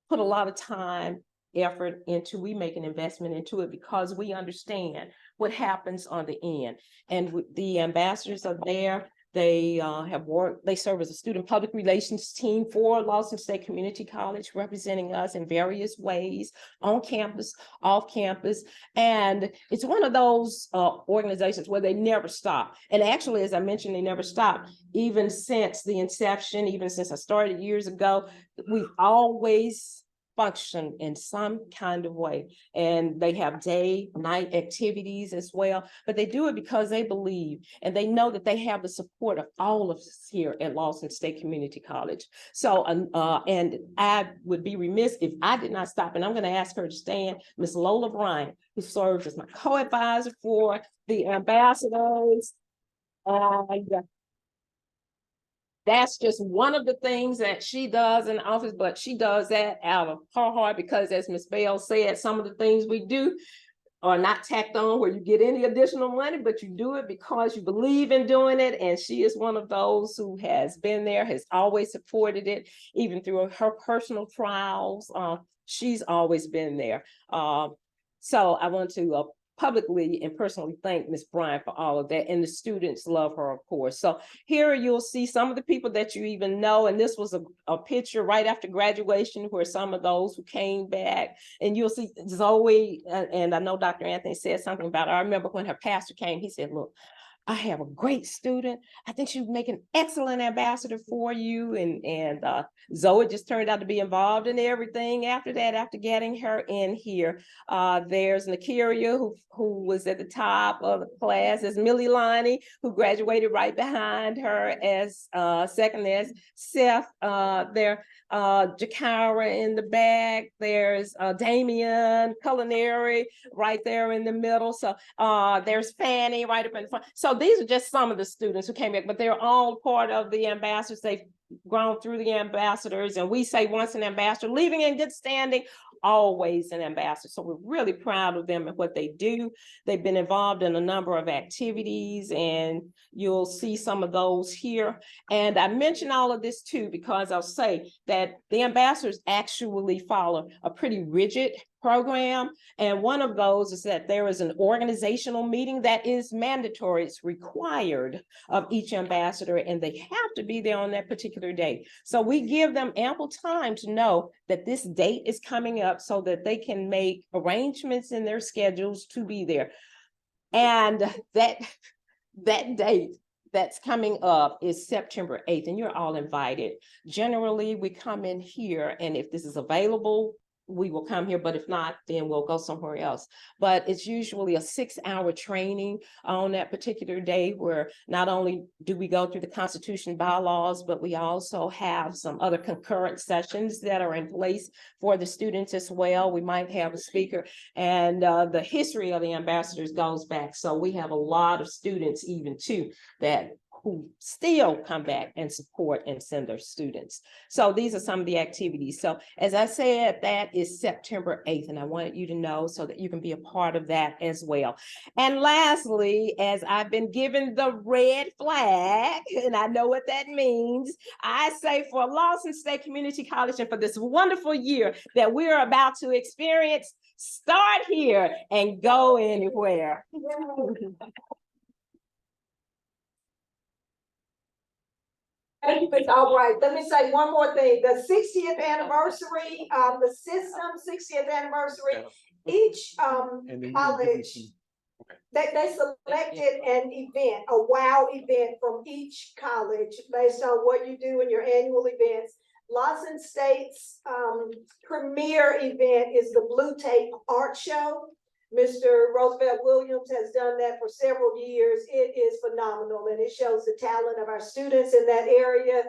put a lot of time, effort into. We make an investment into it because we understand what happens on the end. And the ambassadors are there. They have worked, they serve as a student public relations team for Lawson State Community College, representing us in various ways on campus, off campus. And it's one of those organizations where they never stop. And actually, as I mentioned, they never stop. Even since the inception, even since I started years ago, we've always function in some kind of way. And they have day, night activities as well, but they do it because they believe and they know that they have the support of all of us here at Lawson State Community College. So, and I would be remiss if I did not stop, and I'm going to ask her to stand, Miss Lola Bryant, who serves as my co-advisor for the ambassadors. That's just one of the things that she does in the office, but she does that out of her heart because, as Ms. Bell said, some of the things we do are not tacked on where you get any additional money, but you do it because you believe in doing it. And she is one of those who has been there, has always supported it, even through her personal trials. She's always been there. So I want to publicly and personally thank Ms. Bryant for all of that. And the students love her, of course. So here you'll see some of the people that you even know. And this was a picture right after graduation where some of those who came back. And you'll see Zoe, and I know Dr. Anthony said something about her. I remember when her pastor came, he said, look, I have a great student. I think she would make an excellent ambassador for you. And Zoe just turned out to be involved in everything after that, after getting her in here. There's Nakiria, who was at the top of the class. There's Millie Lonnie, who graduated right behind her as second as Seth. There, Jakara in the back. There's Damian Culinary right there in the middle. So there's Fanny right up in front. So these are just some of the students who came back, but they're all part of the ambassadors. They've grown through the ambassadors, and we say once an ambassador, leaving in good standing, always an ambassador. So we're really proud of them and what they do. They've been involved in a number of activities, and you'll see some of those here. And I mention all of this too, because I'll say that the ambassadors actually follow a pretty rigid program. And one of those is that there is an organizational meeting that is mandatory. It's required of each ambassador, and they have to be there on that particular day. So we give them ample time to know that this date is coming up so that they can make arrangements in their schedules to be there. And that date that's coming up is September 8th, and you're all invited. Generally, we come in here, and if this is available, we will come here, but if not, then we'll go somewhere else. But it's usually a 6-hour training on that particular day, where not only do we go through the Constitution bylaws, but we also have some other concurrent sessions that are in place for the students as well. We might have a speaker, and the history of the ambassadors goes back. So we have a lot of students even too that who still come back and support and send their students. So these are some of the activities. So as I said, that is September 8th, and I wanted you to know so that you can be a part of that as well. And lastly, as I've been given the red flag, and I know what that means, I say for Lawson State Community College and for this wonderful year that we're about to experience, start here and go anywhere. Thank you, Ms. Albright. Let me say one more thing. The 60th anniversary, the system 60th anniversary, each college, they selected an event, a wow event from each college based on what you do in your annual events. Lawson State's premier event is the Blue Tape Art Show. Mr. Roosevelt Williams has done that for several years. It is phenomenal, and it shows the talent of our students in that area.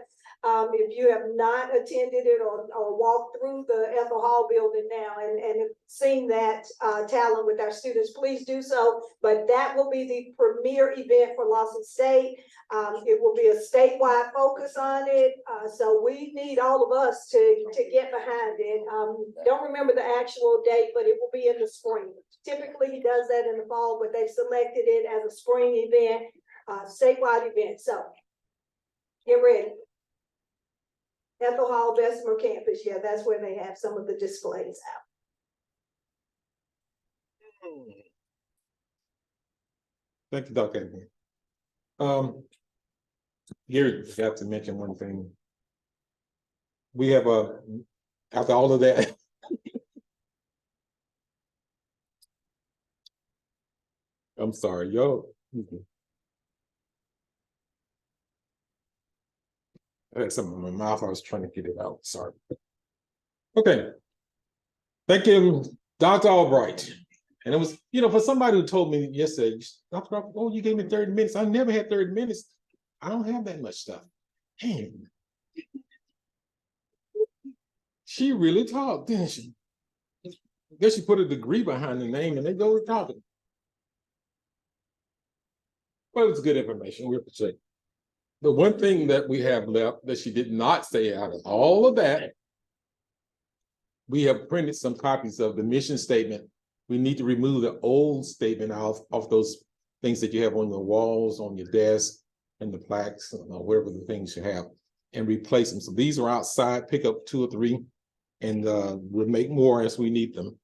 If you have not attended it or walked through the Ethel Hall building now and have seen that talent with our students, please do so. But that will be the premier event for Lawson State. It will be a statewide focus on it. So we need all of us to get behind it. Don't remember the actual date, but it will be in the spring. Typically, he does that in the fall, but they've selected it as a spring event, statewide event. So get ready. Ethel Hall, Bessemer campus. Yeah, that's where they have some of the displays out. Thank you, Dr. Anthony. Gary, I have to mention one thing. We have after all of that. I'm sorry, yo. I had something in my mouth. I was trying to get it out. Sorry. Okay. Thank you, Dr. Albright. And it was, for somebody who told me yesterday, Dr. Albright, oh, you gave me 30 minutes. I never had 30 minutes. I don't have that much stuff. Damn. She really talked, didn't she? I guess she put a degree behind the name and they go talking. Well, it's good information. We appreciate it. The one thing that we have left that she did not say out of all of that, we have printed some copies of the mission statement. We need to remove the old statement off those things that you have on your walls, on your desk, and the plaques, or wherever the things you have, and replace them. So these are outside. Pick up 2 or 3, and we'll make more as we need them,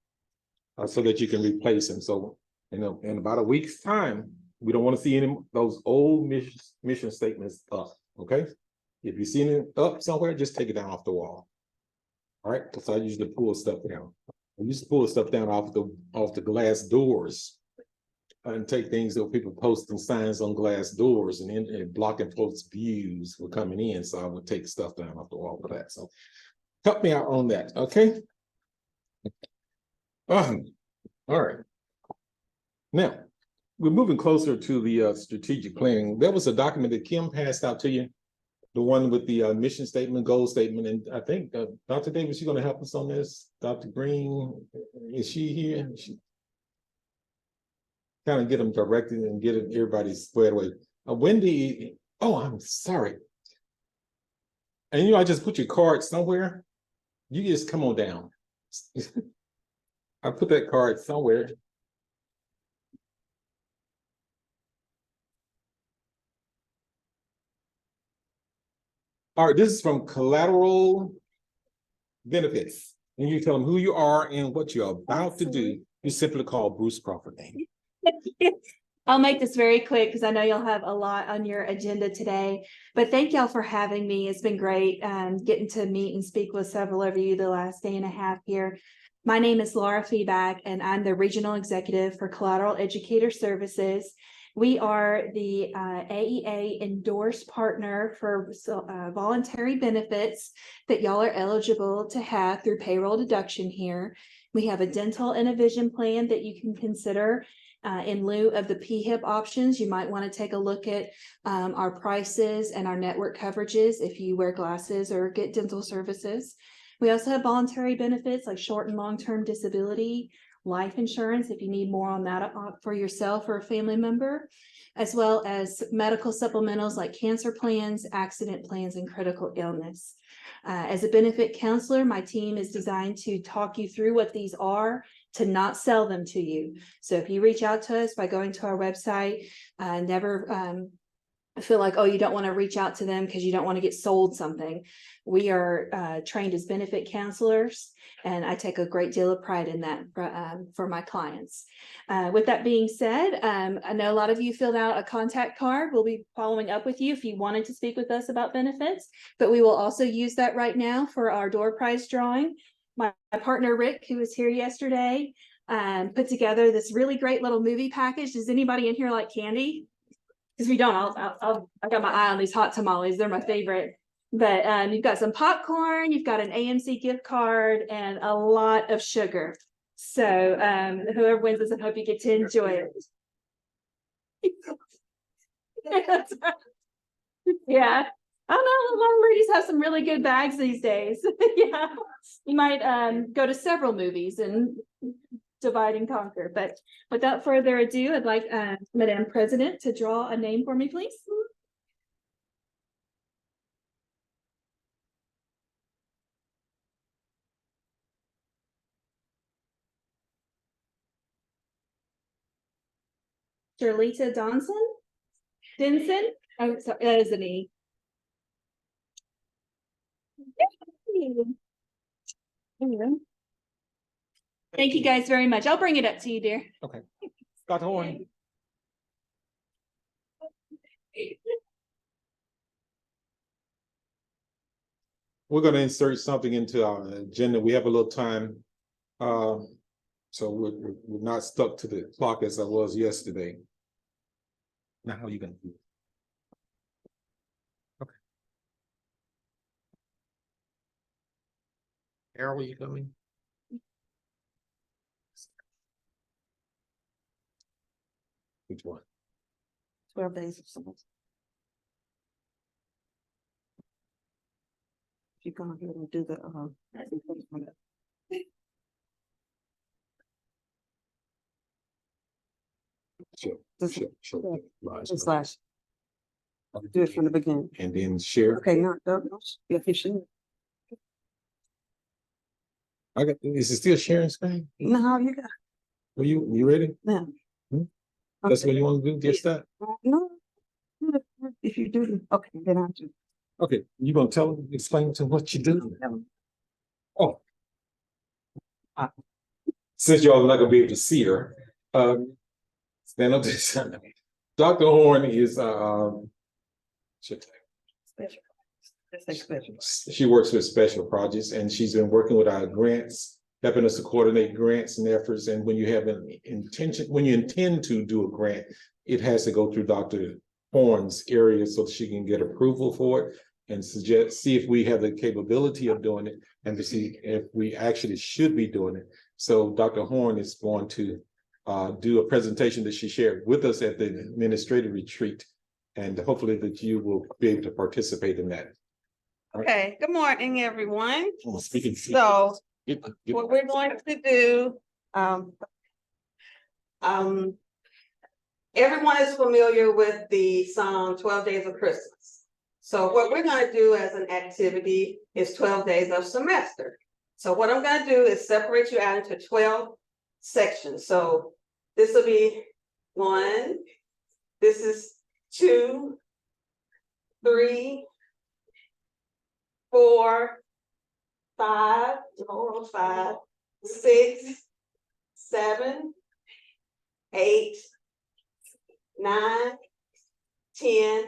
so that you can replace them. So, in about a week's time, we don't want to see any of those old mission statements up, okay? If you see it up somewhere, just take it down off the wall. All right, because I usually pull stuff down. I used to pull stuff down off the glass doors and take things that people posting signs on glass doors and blocking folks' views for coming in. So I would take stuff down off the wall for that. So help me out on that, okay? All right. Now, we're moving closer to the strategic planning. There was a document that Kim passed out to you, the one with the mission statement, goal statement, and I think Dr. Davis, you're going to help us on this. Dr. Green, is she here? She kind of get them directed and get everybody squared away. Wendy, oh, I'm sorry. And I just put your card somewhere. You just come on down. I put that card somewhere. All right, this is from Collateral Benefits. And you tell them who you are and what you're about to do. You simply call Bruce Crawford name. I'll make this very quick because I know you'll have a lot on your agenda today, but thank y'all for having me. It's been great getting to meet and speak with several of you the last day and a half here. My name is Laura Feeback, and I'm the Regional Executive for Collateral Educator Services. We are the AEA endorsed partner for voluntary benefits that y'all are eligible to have through payroll deduction here. We have a dental and a vision plan that you can consider in lieu of the PHIP options. You might want to take a look at our prices and our network coverages if you wear glasses or get dental services. We also have voluntary benefits like short and long-term disability, life insurance if you need more on that for yourself or a family member, as well as medical supplementals like cancer plans, accident plans, and critical illness. As a benefit counselor, my team is designed to talk you through what these are, to not sell them to you. So if you reach out to us by going to our website, never feel like, oh, you don't want to reach out to them because you don't want to get sold something. We are trained as benefit counselors, and I take a great deal of pride in that for my clients. With that being said, I know a lot of you filled out a contact card. We'll be following up with you if you wanted to speak with us about benefits, but we will also use that right now for our door prize drawing. My partner, Rick, who was here yesterday, put together this really great little movie package. Does anybody in here like candy? Because we don't, I got my eye on these hot tamales. They're my favorite. But you've got some popcorn, you've got an AMC gift card, and a lot of sugar. So whoever wins this, I hope you get to enjoy it. Yeah. I don't know, a lot of ladies have some really good bags these days. Yeah. You might go to several movies and divide and conquer. But without further ado, I'd like Madam President to draw a name for me, please. Shirlita Denson. Oh, sorry, that is an E. Thank you guys very much. I'll bring it up to you, dear. Okay. Dr. Horn. We're gonna insert something into our agenda. We have a little time. So we're not stuck to the clock as I was yesterday. Now, how are you gonna do it? Okay. Carol, are you coming? Which one? 12 days of summer. If you go ahead and do the, Sure, This- sure. just last. Do it from the beginning. And then share. Okay, no, yeah, you should. I got, is it still sharing screen? No, you got, Are you ready? yeah. Hmm? That's what you want to do, just that? No. If you do, okay, then I'll do. Okay, you gonna tell them, explain to them what you do? Oh. Since y'all are not gonna be able to see her, stand up to the side. Dr. Horn is, she works with special projects, and she's been working with our grants, helping us to coordinate grants and efforts. And when you have an intention, when you intend to do a grant, it has to go through Dr. Horn's area so that she can get approval for it and see if we have the capability of doing it and to see if we actually should be doing it. So Dr. Horn is going to do a presentation that she shared with us at the administrative retreat. And hopefully that you will be able to participate in that. Okay, good morning, everyone. Speaking. So what we're going to do, everyone is familiar with the song 12 Days of Christmas. So what we're gonna do as an activity is 12 days of semester. So what I'm gonna do is separate you out into 12 sections. So this will be 1, this is 2, 3, 4, 5, 6, 7, 8, 9, 10,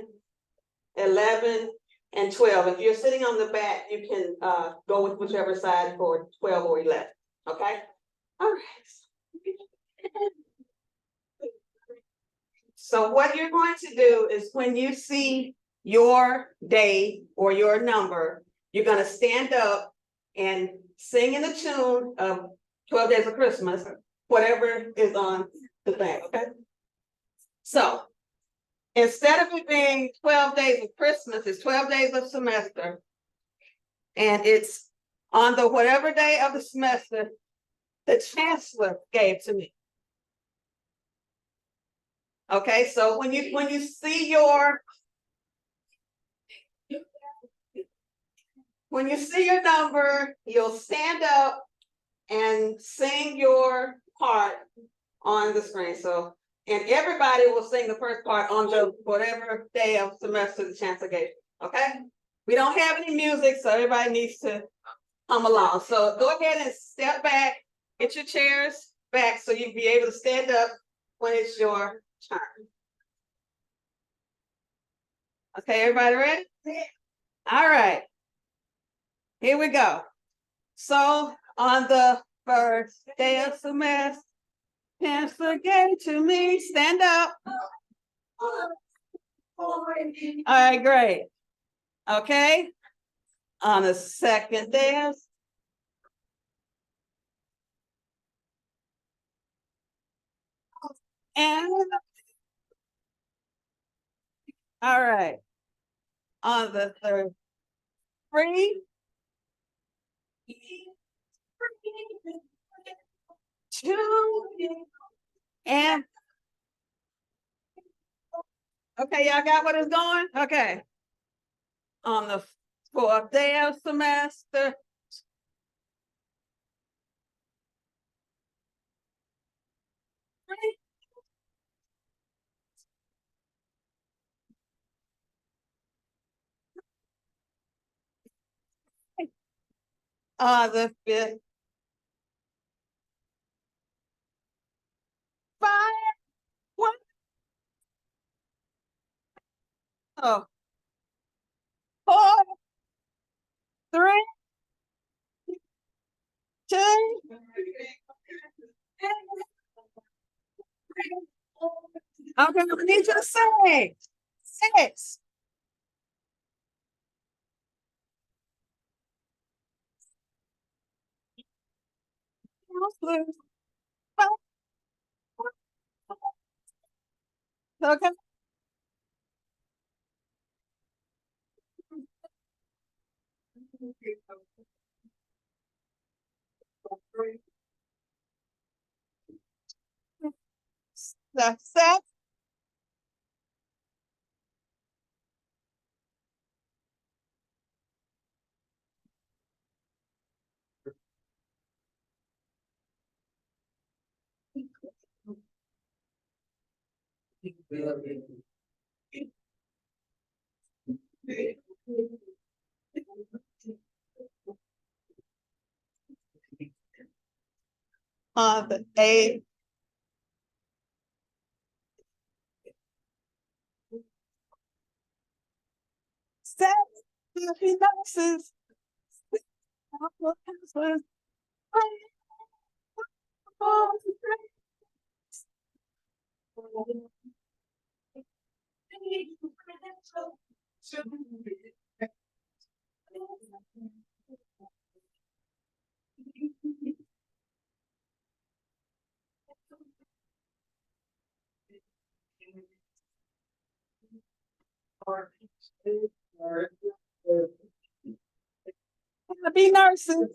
11, and 12. If you're sitting on the back, you can go with whichever side for 12 or 11. Okay? All right. So what you're going to do is when you see your day or your number, you're going to stand up and sing in the tune of 12 Days of Christmas, whatever is on the thing, okay? So instead of it being 12 days of Christmas, it's 12 days of semester. And it's on the whatever day of the semester the chancellor gave to me. Okay, so when you see your number, you'll stand up and sing your part on the screen. So And everybody will sing the first part on the whatever day of semester the chancellor gave, okay? We don't have any music, so everybody needs to hum along. So go ahead and step back, get your chairs back so you'll be able to stand up when it's your turn. Okay, everybody ready? All right. Here we go. So on the first day of semester, chancellor gave to me, stand up. All right, great. Okay. On the second day of and all right. On the third, three, two, and okay, y'all got what it's going? Okay. On the fourth day of semester. On the fifth. Five, one. Oh. Four, three, two. Okay, I need you to sing. Six. Okay. That's that. On the eighth. Seven. Happy nurses. Happy nurses.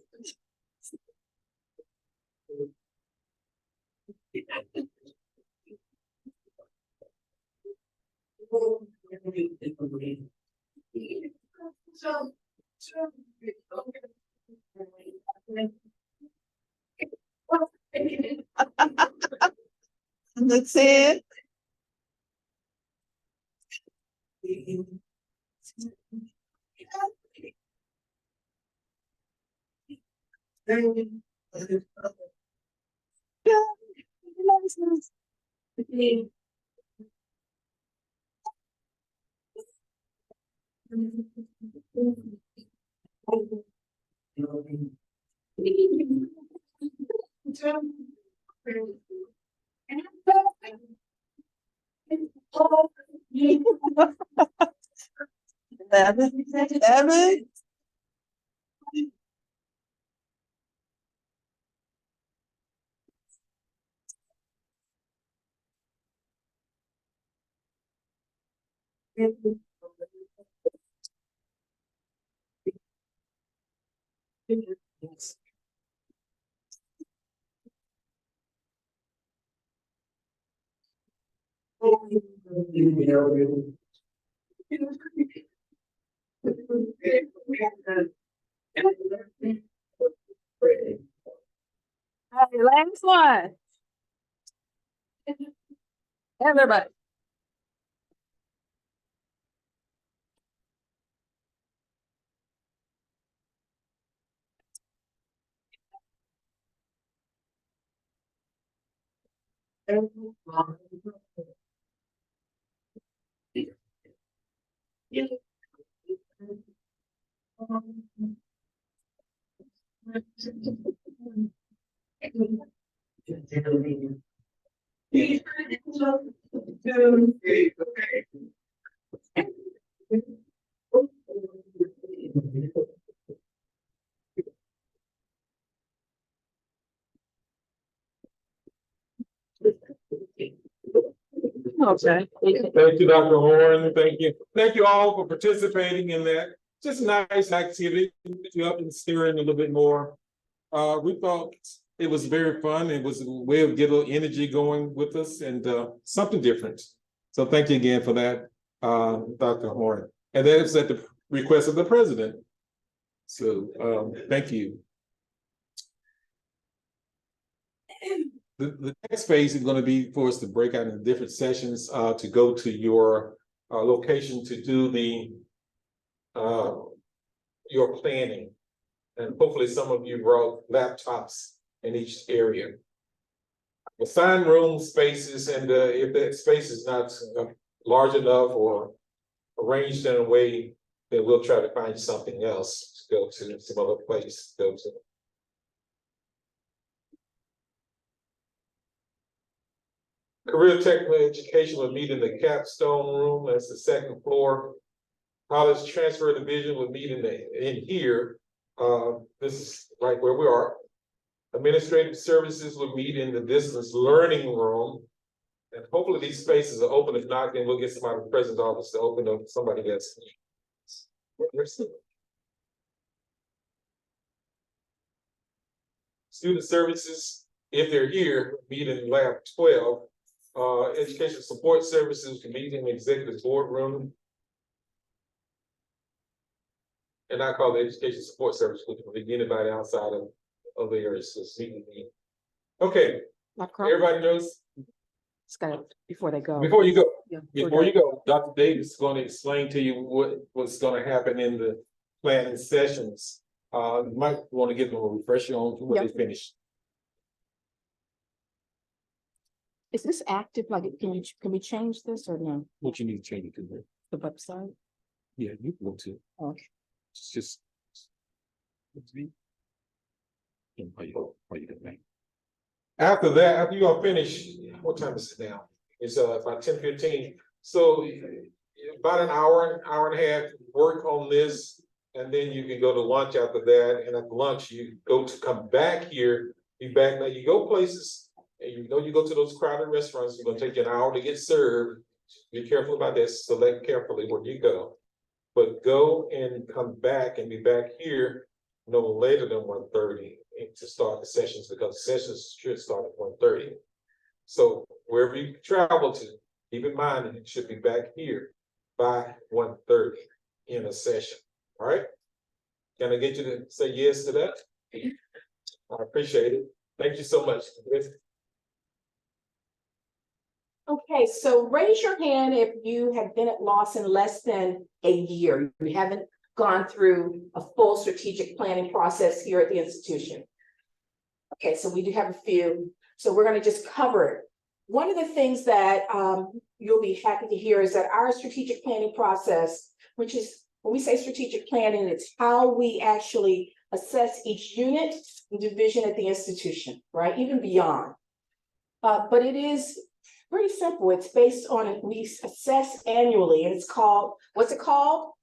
That's it. Seven. Last one. Everybody. Okay. Thank you, Dr. Horn. Thank you. Thank you all for participating in that. Just a nice activity. Get you up and stirring a little bit more. We thought it was very fun. It was a way of get a little energy going with us and something different. So thank you again for that, Dr. Horn. And that is at the request of the president. So thank you. The next phase is going to be for us to break out into different sessions to go to your location to do the your planning. And hopefully some of you brought laptops in each area. Assign room spaces, and if that space is not large enough or arranged in a way, then we'll try to find something else to go to, some other place to go to. Career technical education will meet in the capstone room. That's the second floor. College transfer division will meet in here. This is right where we are. Administrative services will meet in the distance learning room. And hopefully these spaces are open. If not, then we'll get somebody from the president's office to open up somebody that's. Student services, if they're here, meet in lab 12. Education support services can meet in the executive boardroom. And I call the education support service, which will be anybody outside of the areas. So meeting. Okay, everybody knows. Before they go. Before you go, Yeah, before you go, Dr. Davis is going to explain to you what's going to happen in the planning sessions. You might want to give them a refresher on what they finished. Is this active? Like, can we change this or no? What you need to change it to? The website? Yeah, you can go to. Okay. It's just. After that, after you all finish, what time is it now? It's about 10:15. So about an hour and a half, work on this, and then you can go to lunch after that. And at lunch, you go to come back here, be back now. You go places, and you know you go to those crowded restaurants. It's gonna take you an hour to get served. Be careful about this. Select carefully where you go. But go and come back and be back here no later than 1:30 to start the sessions, because the sessions should start at 1:30. So wherever you travel to, keep in mind that you should be back here by 1:30 in a session. All right? Can I get you to say yes to that? I appreciate it. Thank you so much. Okay, so raise your hand if you have been at Lawson less than a year. You haven't gone through a full strategic planning process here at the institution. Okay, so we do have a few. So we're going to just cover it. One of the things that you'll be happy to hear is that our strategic planning process, which is when we say strategic planning, it's how we actually assess each unit and division at the institution, right? Even beyond. But it is pretty simple. It's based on, we assess annually, and it's called, what's it called?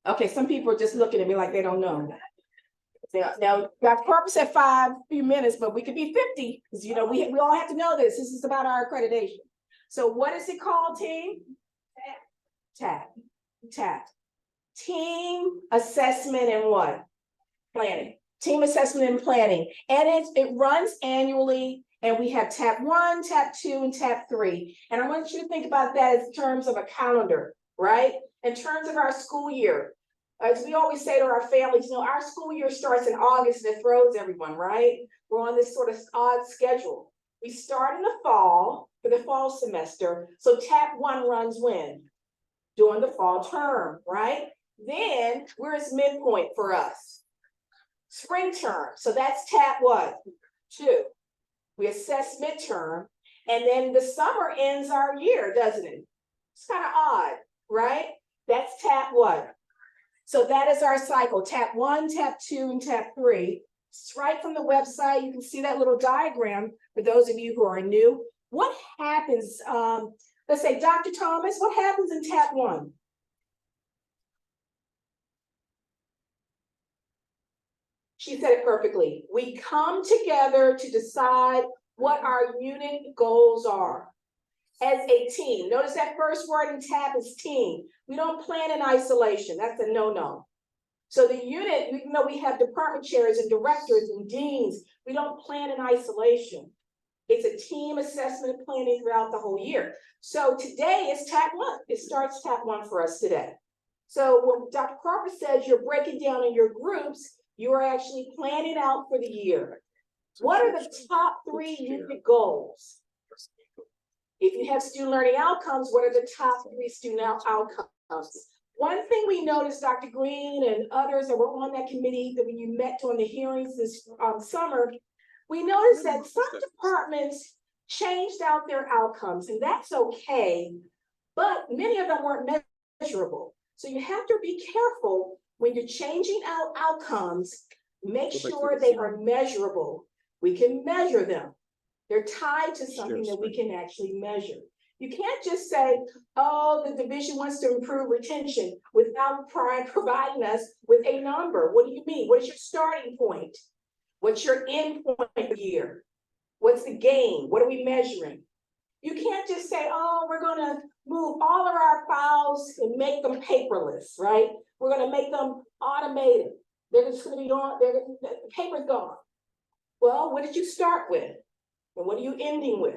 Okay, some people are just looking at me like they don't know. Now, Dr. Corpus said few minutes, but we could be 50, because you know, we all have to know this. This is about our accreditation. So what is it called, team? TAP. Team assessment and what? Planning. Team assessment and planning. And it runs annually. And we have TAP 1, TAP 2, and TAP 3. And I want you to think about that in terms of a calendar, right? In terms of our school year. As we always say to our families, you know, our school year starts in August and it throws everyone, right? We're on this sort of odd schedule. We start in the fall for the fall semester. So TAP 1 runs when? During the fall term, right? Then where's midpoint for us? Spring term. So that's TAP what? 2. We assess midterm, and then the summer ends our year, doesn't it? It's kind of odd, right? That's TAP what? So that is our cycle, TAP 1, TAP 2, and TAP 3. It's right from the website. You can see that little diagram for those of you who are new. What happens, let's say, Dr. Thomas, what happens in TAP 1? She said it perfectly. We come together to decide what our unit goals are as a team. Notice that first word in TAP is team. We don't plan in isolation. That's a no-no. So the unit, even though we have department chairs and directors and deans, we don't plan in isolation. It's a team assessment and planning throughout the whole year. So today is TAP 1. It starts TAP 1 for us today. So when Dr. Crawford says you're breaking down in your groups, you are actually planning out for the year. What are the top 3 unit goals? If you have student learning outcomes, what are the top 3 student outcomes? One thing we noticed, Dr. Green and others that were on that committee that when you met during the hearings this summer, we noticed that some departments changed out their outcomes, and that's okay, but many of them weren't measurable. So you have to be careful when you're changing out outcomes, make sure they are measurable. We can measure them. They're tied to something that we can actually measure. You can't just say, oh, the division wants to improve retention without providing us with a number. What do you mean? What is your starting point? What's your end point year? What's the gain? What are we measuring? You can't just say, oh, we're going to move all of our files and make them paperless, right? We're going to make them automated. They're just going to be on, the paper's gone. Well, what did you start with? And what are you ending with?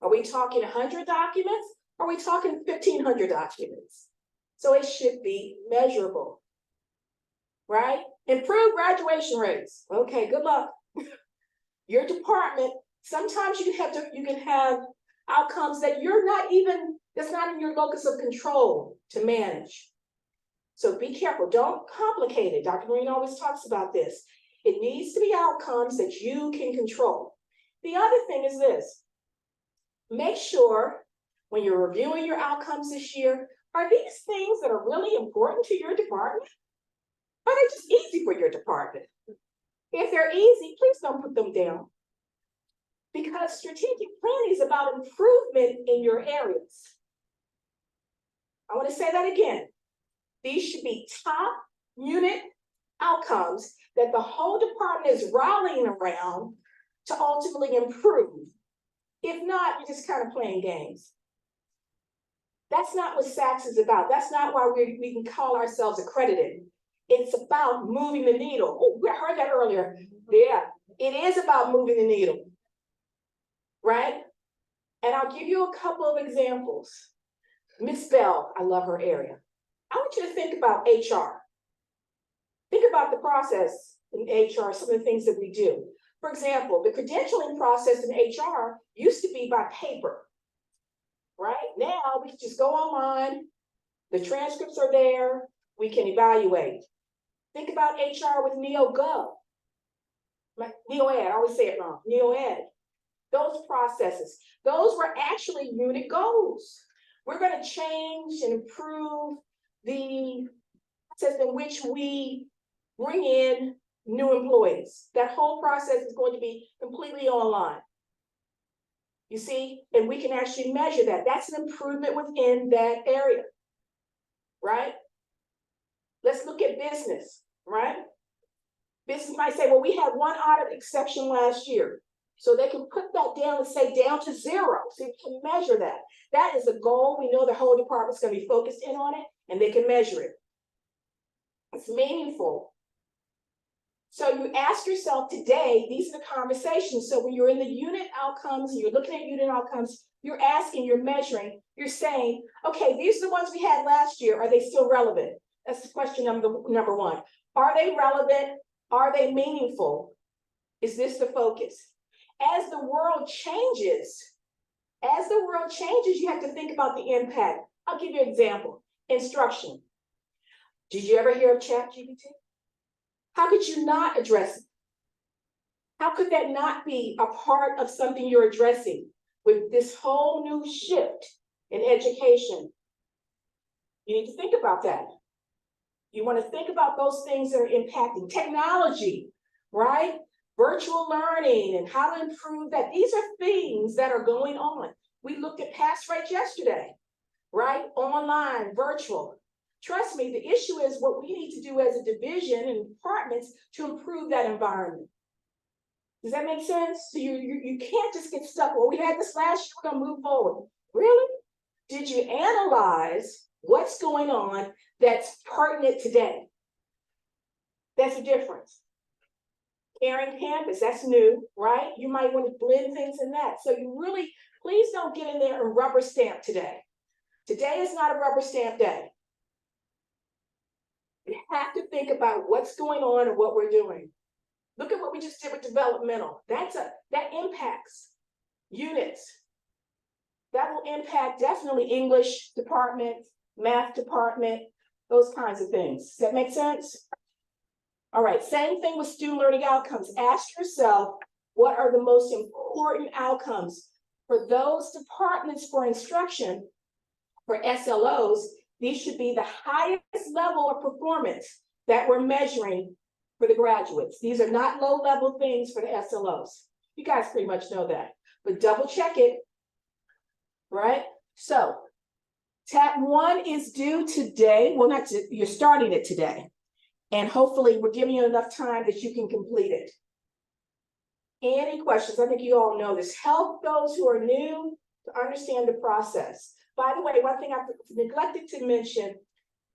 Are we talking 100 documents? Or are we talking 1,500 documents? So it should be measurable, right? Improve graduation rates. Okay, good luck. Your department, sometimes you can have outcomes that you're not even, that's not in your locus of control to manage. So be careful, don't complicate it. Dr. Green always talks about this. It needs to be outcomes that you can control. The other thing is this, make sure when you're reviewing your outcomes this year, are these things that are really important to your department? Are they just easy for your department? If they're easy, please don't put them down. Because strategic planning is about improvement in your areas. I want to say that again. These should be top unit outcomes that the whole department is rallying around to ultimately improve. If not, you're just kind of playing games. That's not what SACS is about. That's not why we can call ourselves accredited. It's about moving the needle. Oh, we heard that earlier. Yeah, it is about moving the needle, right? And I'll give you a couple of examples. Miss Bell, I love her area. I want you to think about HR. Think about the process in HR, some of the things that we do. For example, the credentialing process in HR used to be by paper, right? Now we can just go online, the transcripts are there, we can evaluate. Think about HR with NeoGov, NeoEd, I always say it wrong, NeoEd. Those processes, those were actually unit goals. We're going to change and improve the process in which we bring in new employees. That whole process is going to be completely online. You see, and we can actually measure that. That's an improvement within that area, right? Let's look at business, right? Business might say, well, we had one audit exception last year. So they can put that down and say down to 0. So you can measure that. That is a goal. We know the whole department's going to be focused in on it and they can measure it. It's meaningful. So you ask yourself today, these are the conversations. So when you're in the unit outcomes and you're looking at unit outcomes, you're asking, you're measuring, you're saying, okay, these are the ones we had last year. Are they still relevant? That's question number 1. Are they relevant? Are they meaningful? Is this the focus? As the world changes, As the world changes, you have to think about the impact. I'll give you an example. Instruction. Did you ever hear of ChatGPT? How could you not address it? How could that not be a part of something you're addressing with this whole new shift in education? You need to think about that. You want to think about those things that are impacting technology, right? Virtual learning and how to improve that. These are things that are going on. We looked at pass rates yesterday, right? Online, virtual. Trust me, the issue is what we need to do as a division and departments to improve that environment. Does that make sense? So you can't just get stuck. Well, we had this last year, we're gonna move forward. Really? Did you analyze what's going on that's pertinent today? That's the difference. Caring campus, that's new, right? You might want to blend things in that. So you really, please don't get in there and rubber stamp today. Today is not a rubber stamp day. You have to think about what's going on and what we're doing. Look at what we just did with developmental. That impacts units. That will impact definitely English department, math department, those kinds of things. Does that make sense? All right, same thing with student learning outcomes. Ask yourself, what are the most important outcomes for those departments for instruction, for SLOs? These should be the highest level of performance that we're measuring for the graduates. These are not low-level things for the SLOs. You guys pretty much know that, but double check it, right? So, TAP 1 is due today. Well, you're starting it today. And hopefully we're giving you enough time that you can complete it. Any questions? I think you all know this. Help those who are new to understand the process. By the way, one thing I neglected to mention,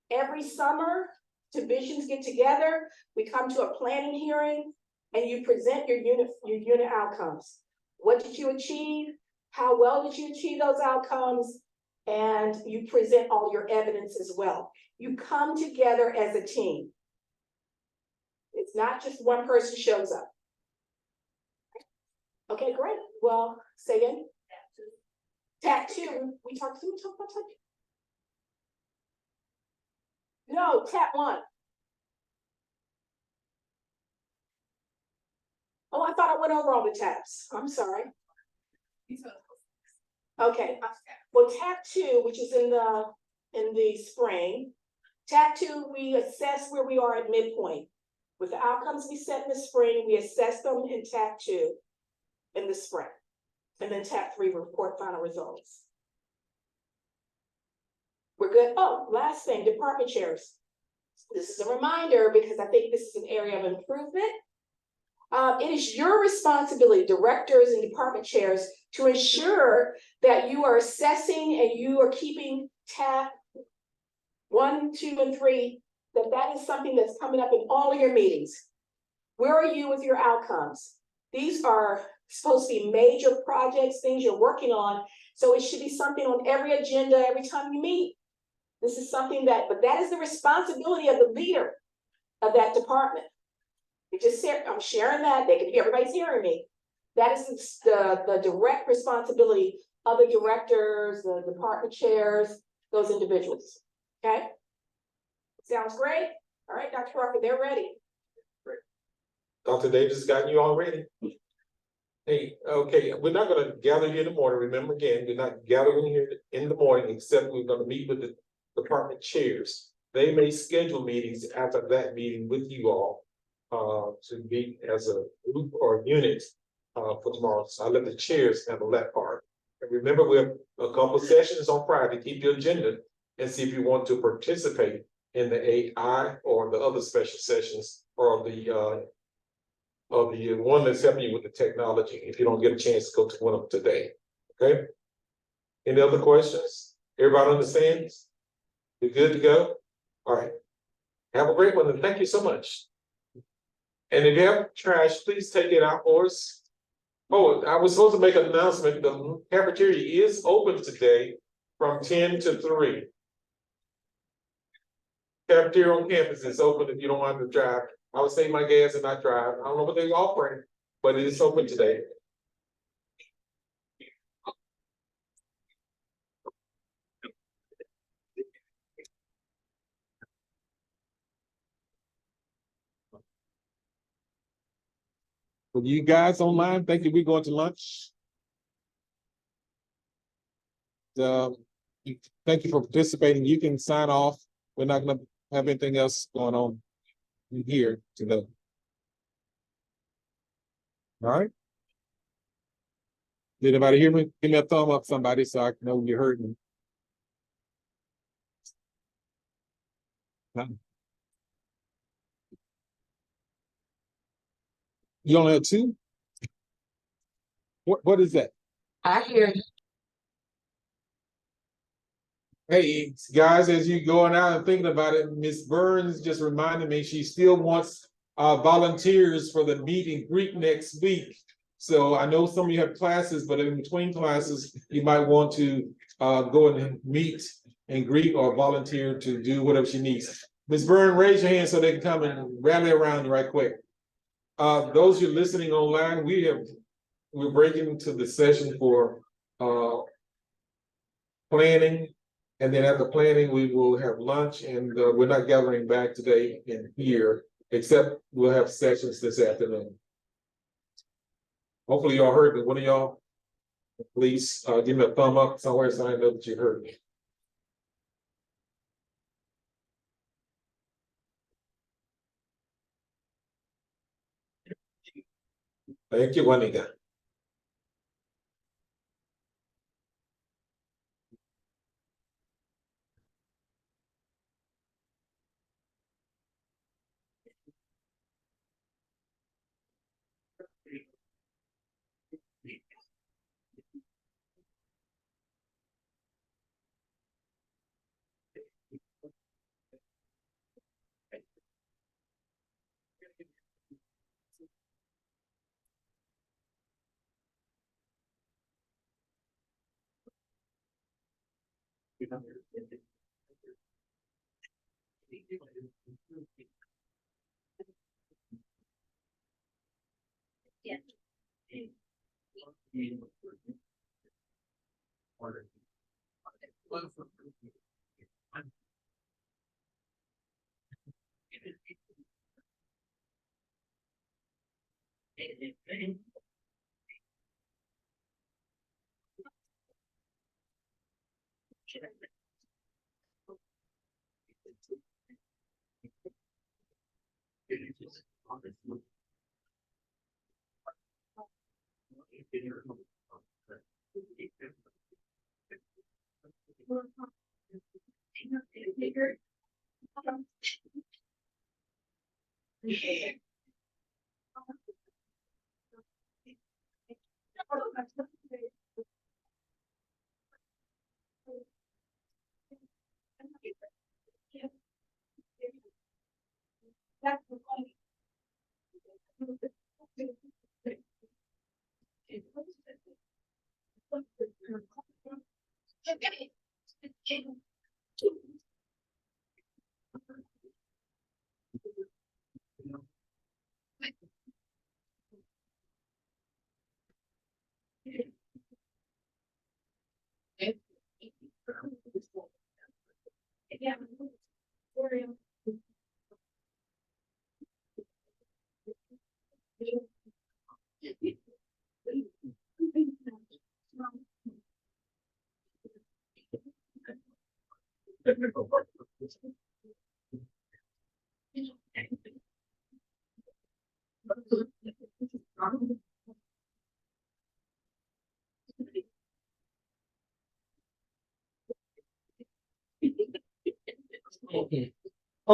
every summer, divisions get together, we come to a planning hearing, and you present your unit outcomes. What did you achieve? How well did you achieve those outcomes? And you present all your evidence as well. You come together as a team. It's not just one person shows up. Okay, great. Well, say again. TAP 2, we talked about TAP 2? No, TAP 1. Oh, I thought I went over all the tabs. I'm sorry. Okay, well, TAP 2, which is in the spring, TAP 2, we assess where we are at midpoint. With the outcomes we set in the spring, we assess them in TAP 2 in the spring. And then TAP 3, report final results. We're good. Oh, last thing, department chairs. This is a reminder because I think this is an area of improvement. It is your responsibility, directors and department chairs, to ensure that you are assessing and you are keeping TAP 1, 2, and 3, that is something that's coming up in all of your meetings. Where are you with your outcomes? These are supposed to be major projects, things you're working on. So it should be something on every agenda every time you meet. This is something but that is the responsibility of the leader of that department. I'm sharing that, everybody's hearing me. That is the direct responsibility of the directors, the department chairs, those individuals, okay? Sounds great. All right, Dr. Parker, they're ready. Dr. Davis got you all ready. Hey, okay, we're not gonna gather here in the morning. Remember again, we're not gathering here in the morning, except we're gonna meet with the department chairs. They may schedule meetings after that meeting with you all to meet as a group or unit for tomorrow. So I'll let the chairs handle that part. And remember, we have a couple sessions on Friday. Keep your agenda and see if you want to participate in the AI or the other special sessions or the one that's helping you with the technology, if you don't get a chance to go to one of them today. Okay? Any other questions? Everybody understands? You're good to go? All right. Have a great one, and thank you so much. And if you have trash, please take it out for us. Oh, I was supposed to make an announcement. The cafeteria is open today from 10 to 3. Cafeteria on campus is open if you don't want to drive. I would save my gas and not drive. I don't know what they're offering, but it is open today. For you guys online, thank you. We're going to lunch. Thank you for participating. You can sign off. We're not gonna have anything else going on in here today. All right. Did anybody hear me? Give me a thumb up, somebody, so I know you heard me. You only have two? What is that? I hear you. Hey, guys, as you going out and thinking about it, Miss Burns just reminded me she still wants volunteers for the meet and greet next week. So I know some of you have classes, but in between classes, you might want to go and meet and greet or volunteer to do whatever she needs. Ms. Byrne, raise your hand so they can come and rally around you right quick. Those who are listening online, we're breaking into the session for planning. And then after planning, we will have lunch, and we're not gathering back today in here, except we'll have sessions this afternoon. Hopefully y'all heard me. One of y'all, please give me a thumb up somewhere so I know that you heard me. Thank you, Juanita.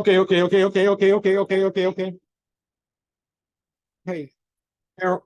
Okay. Hey, Harold,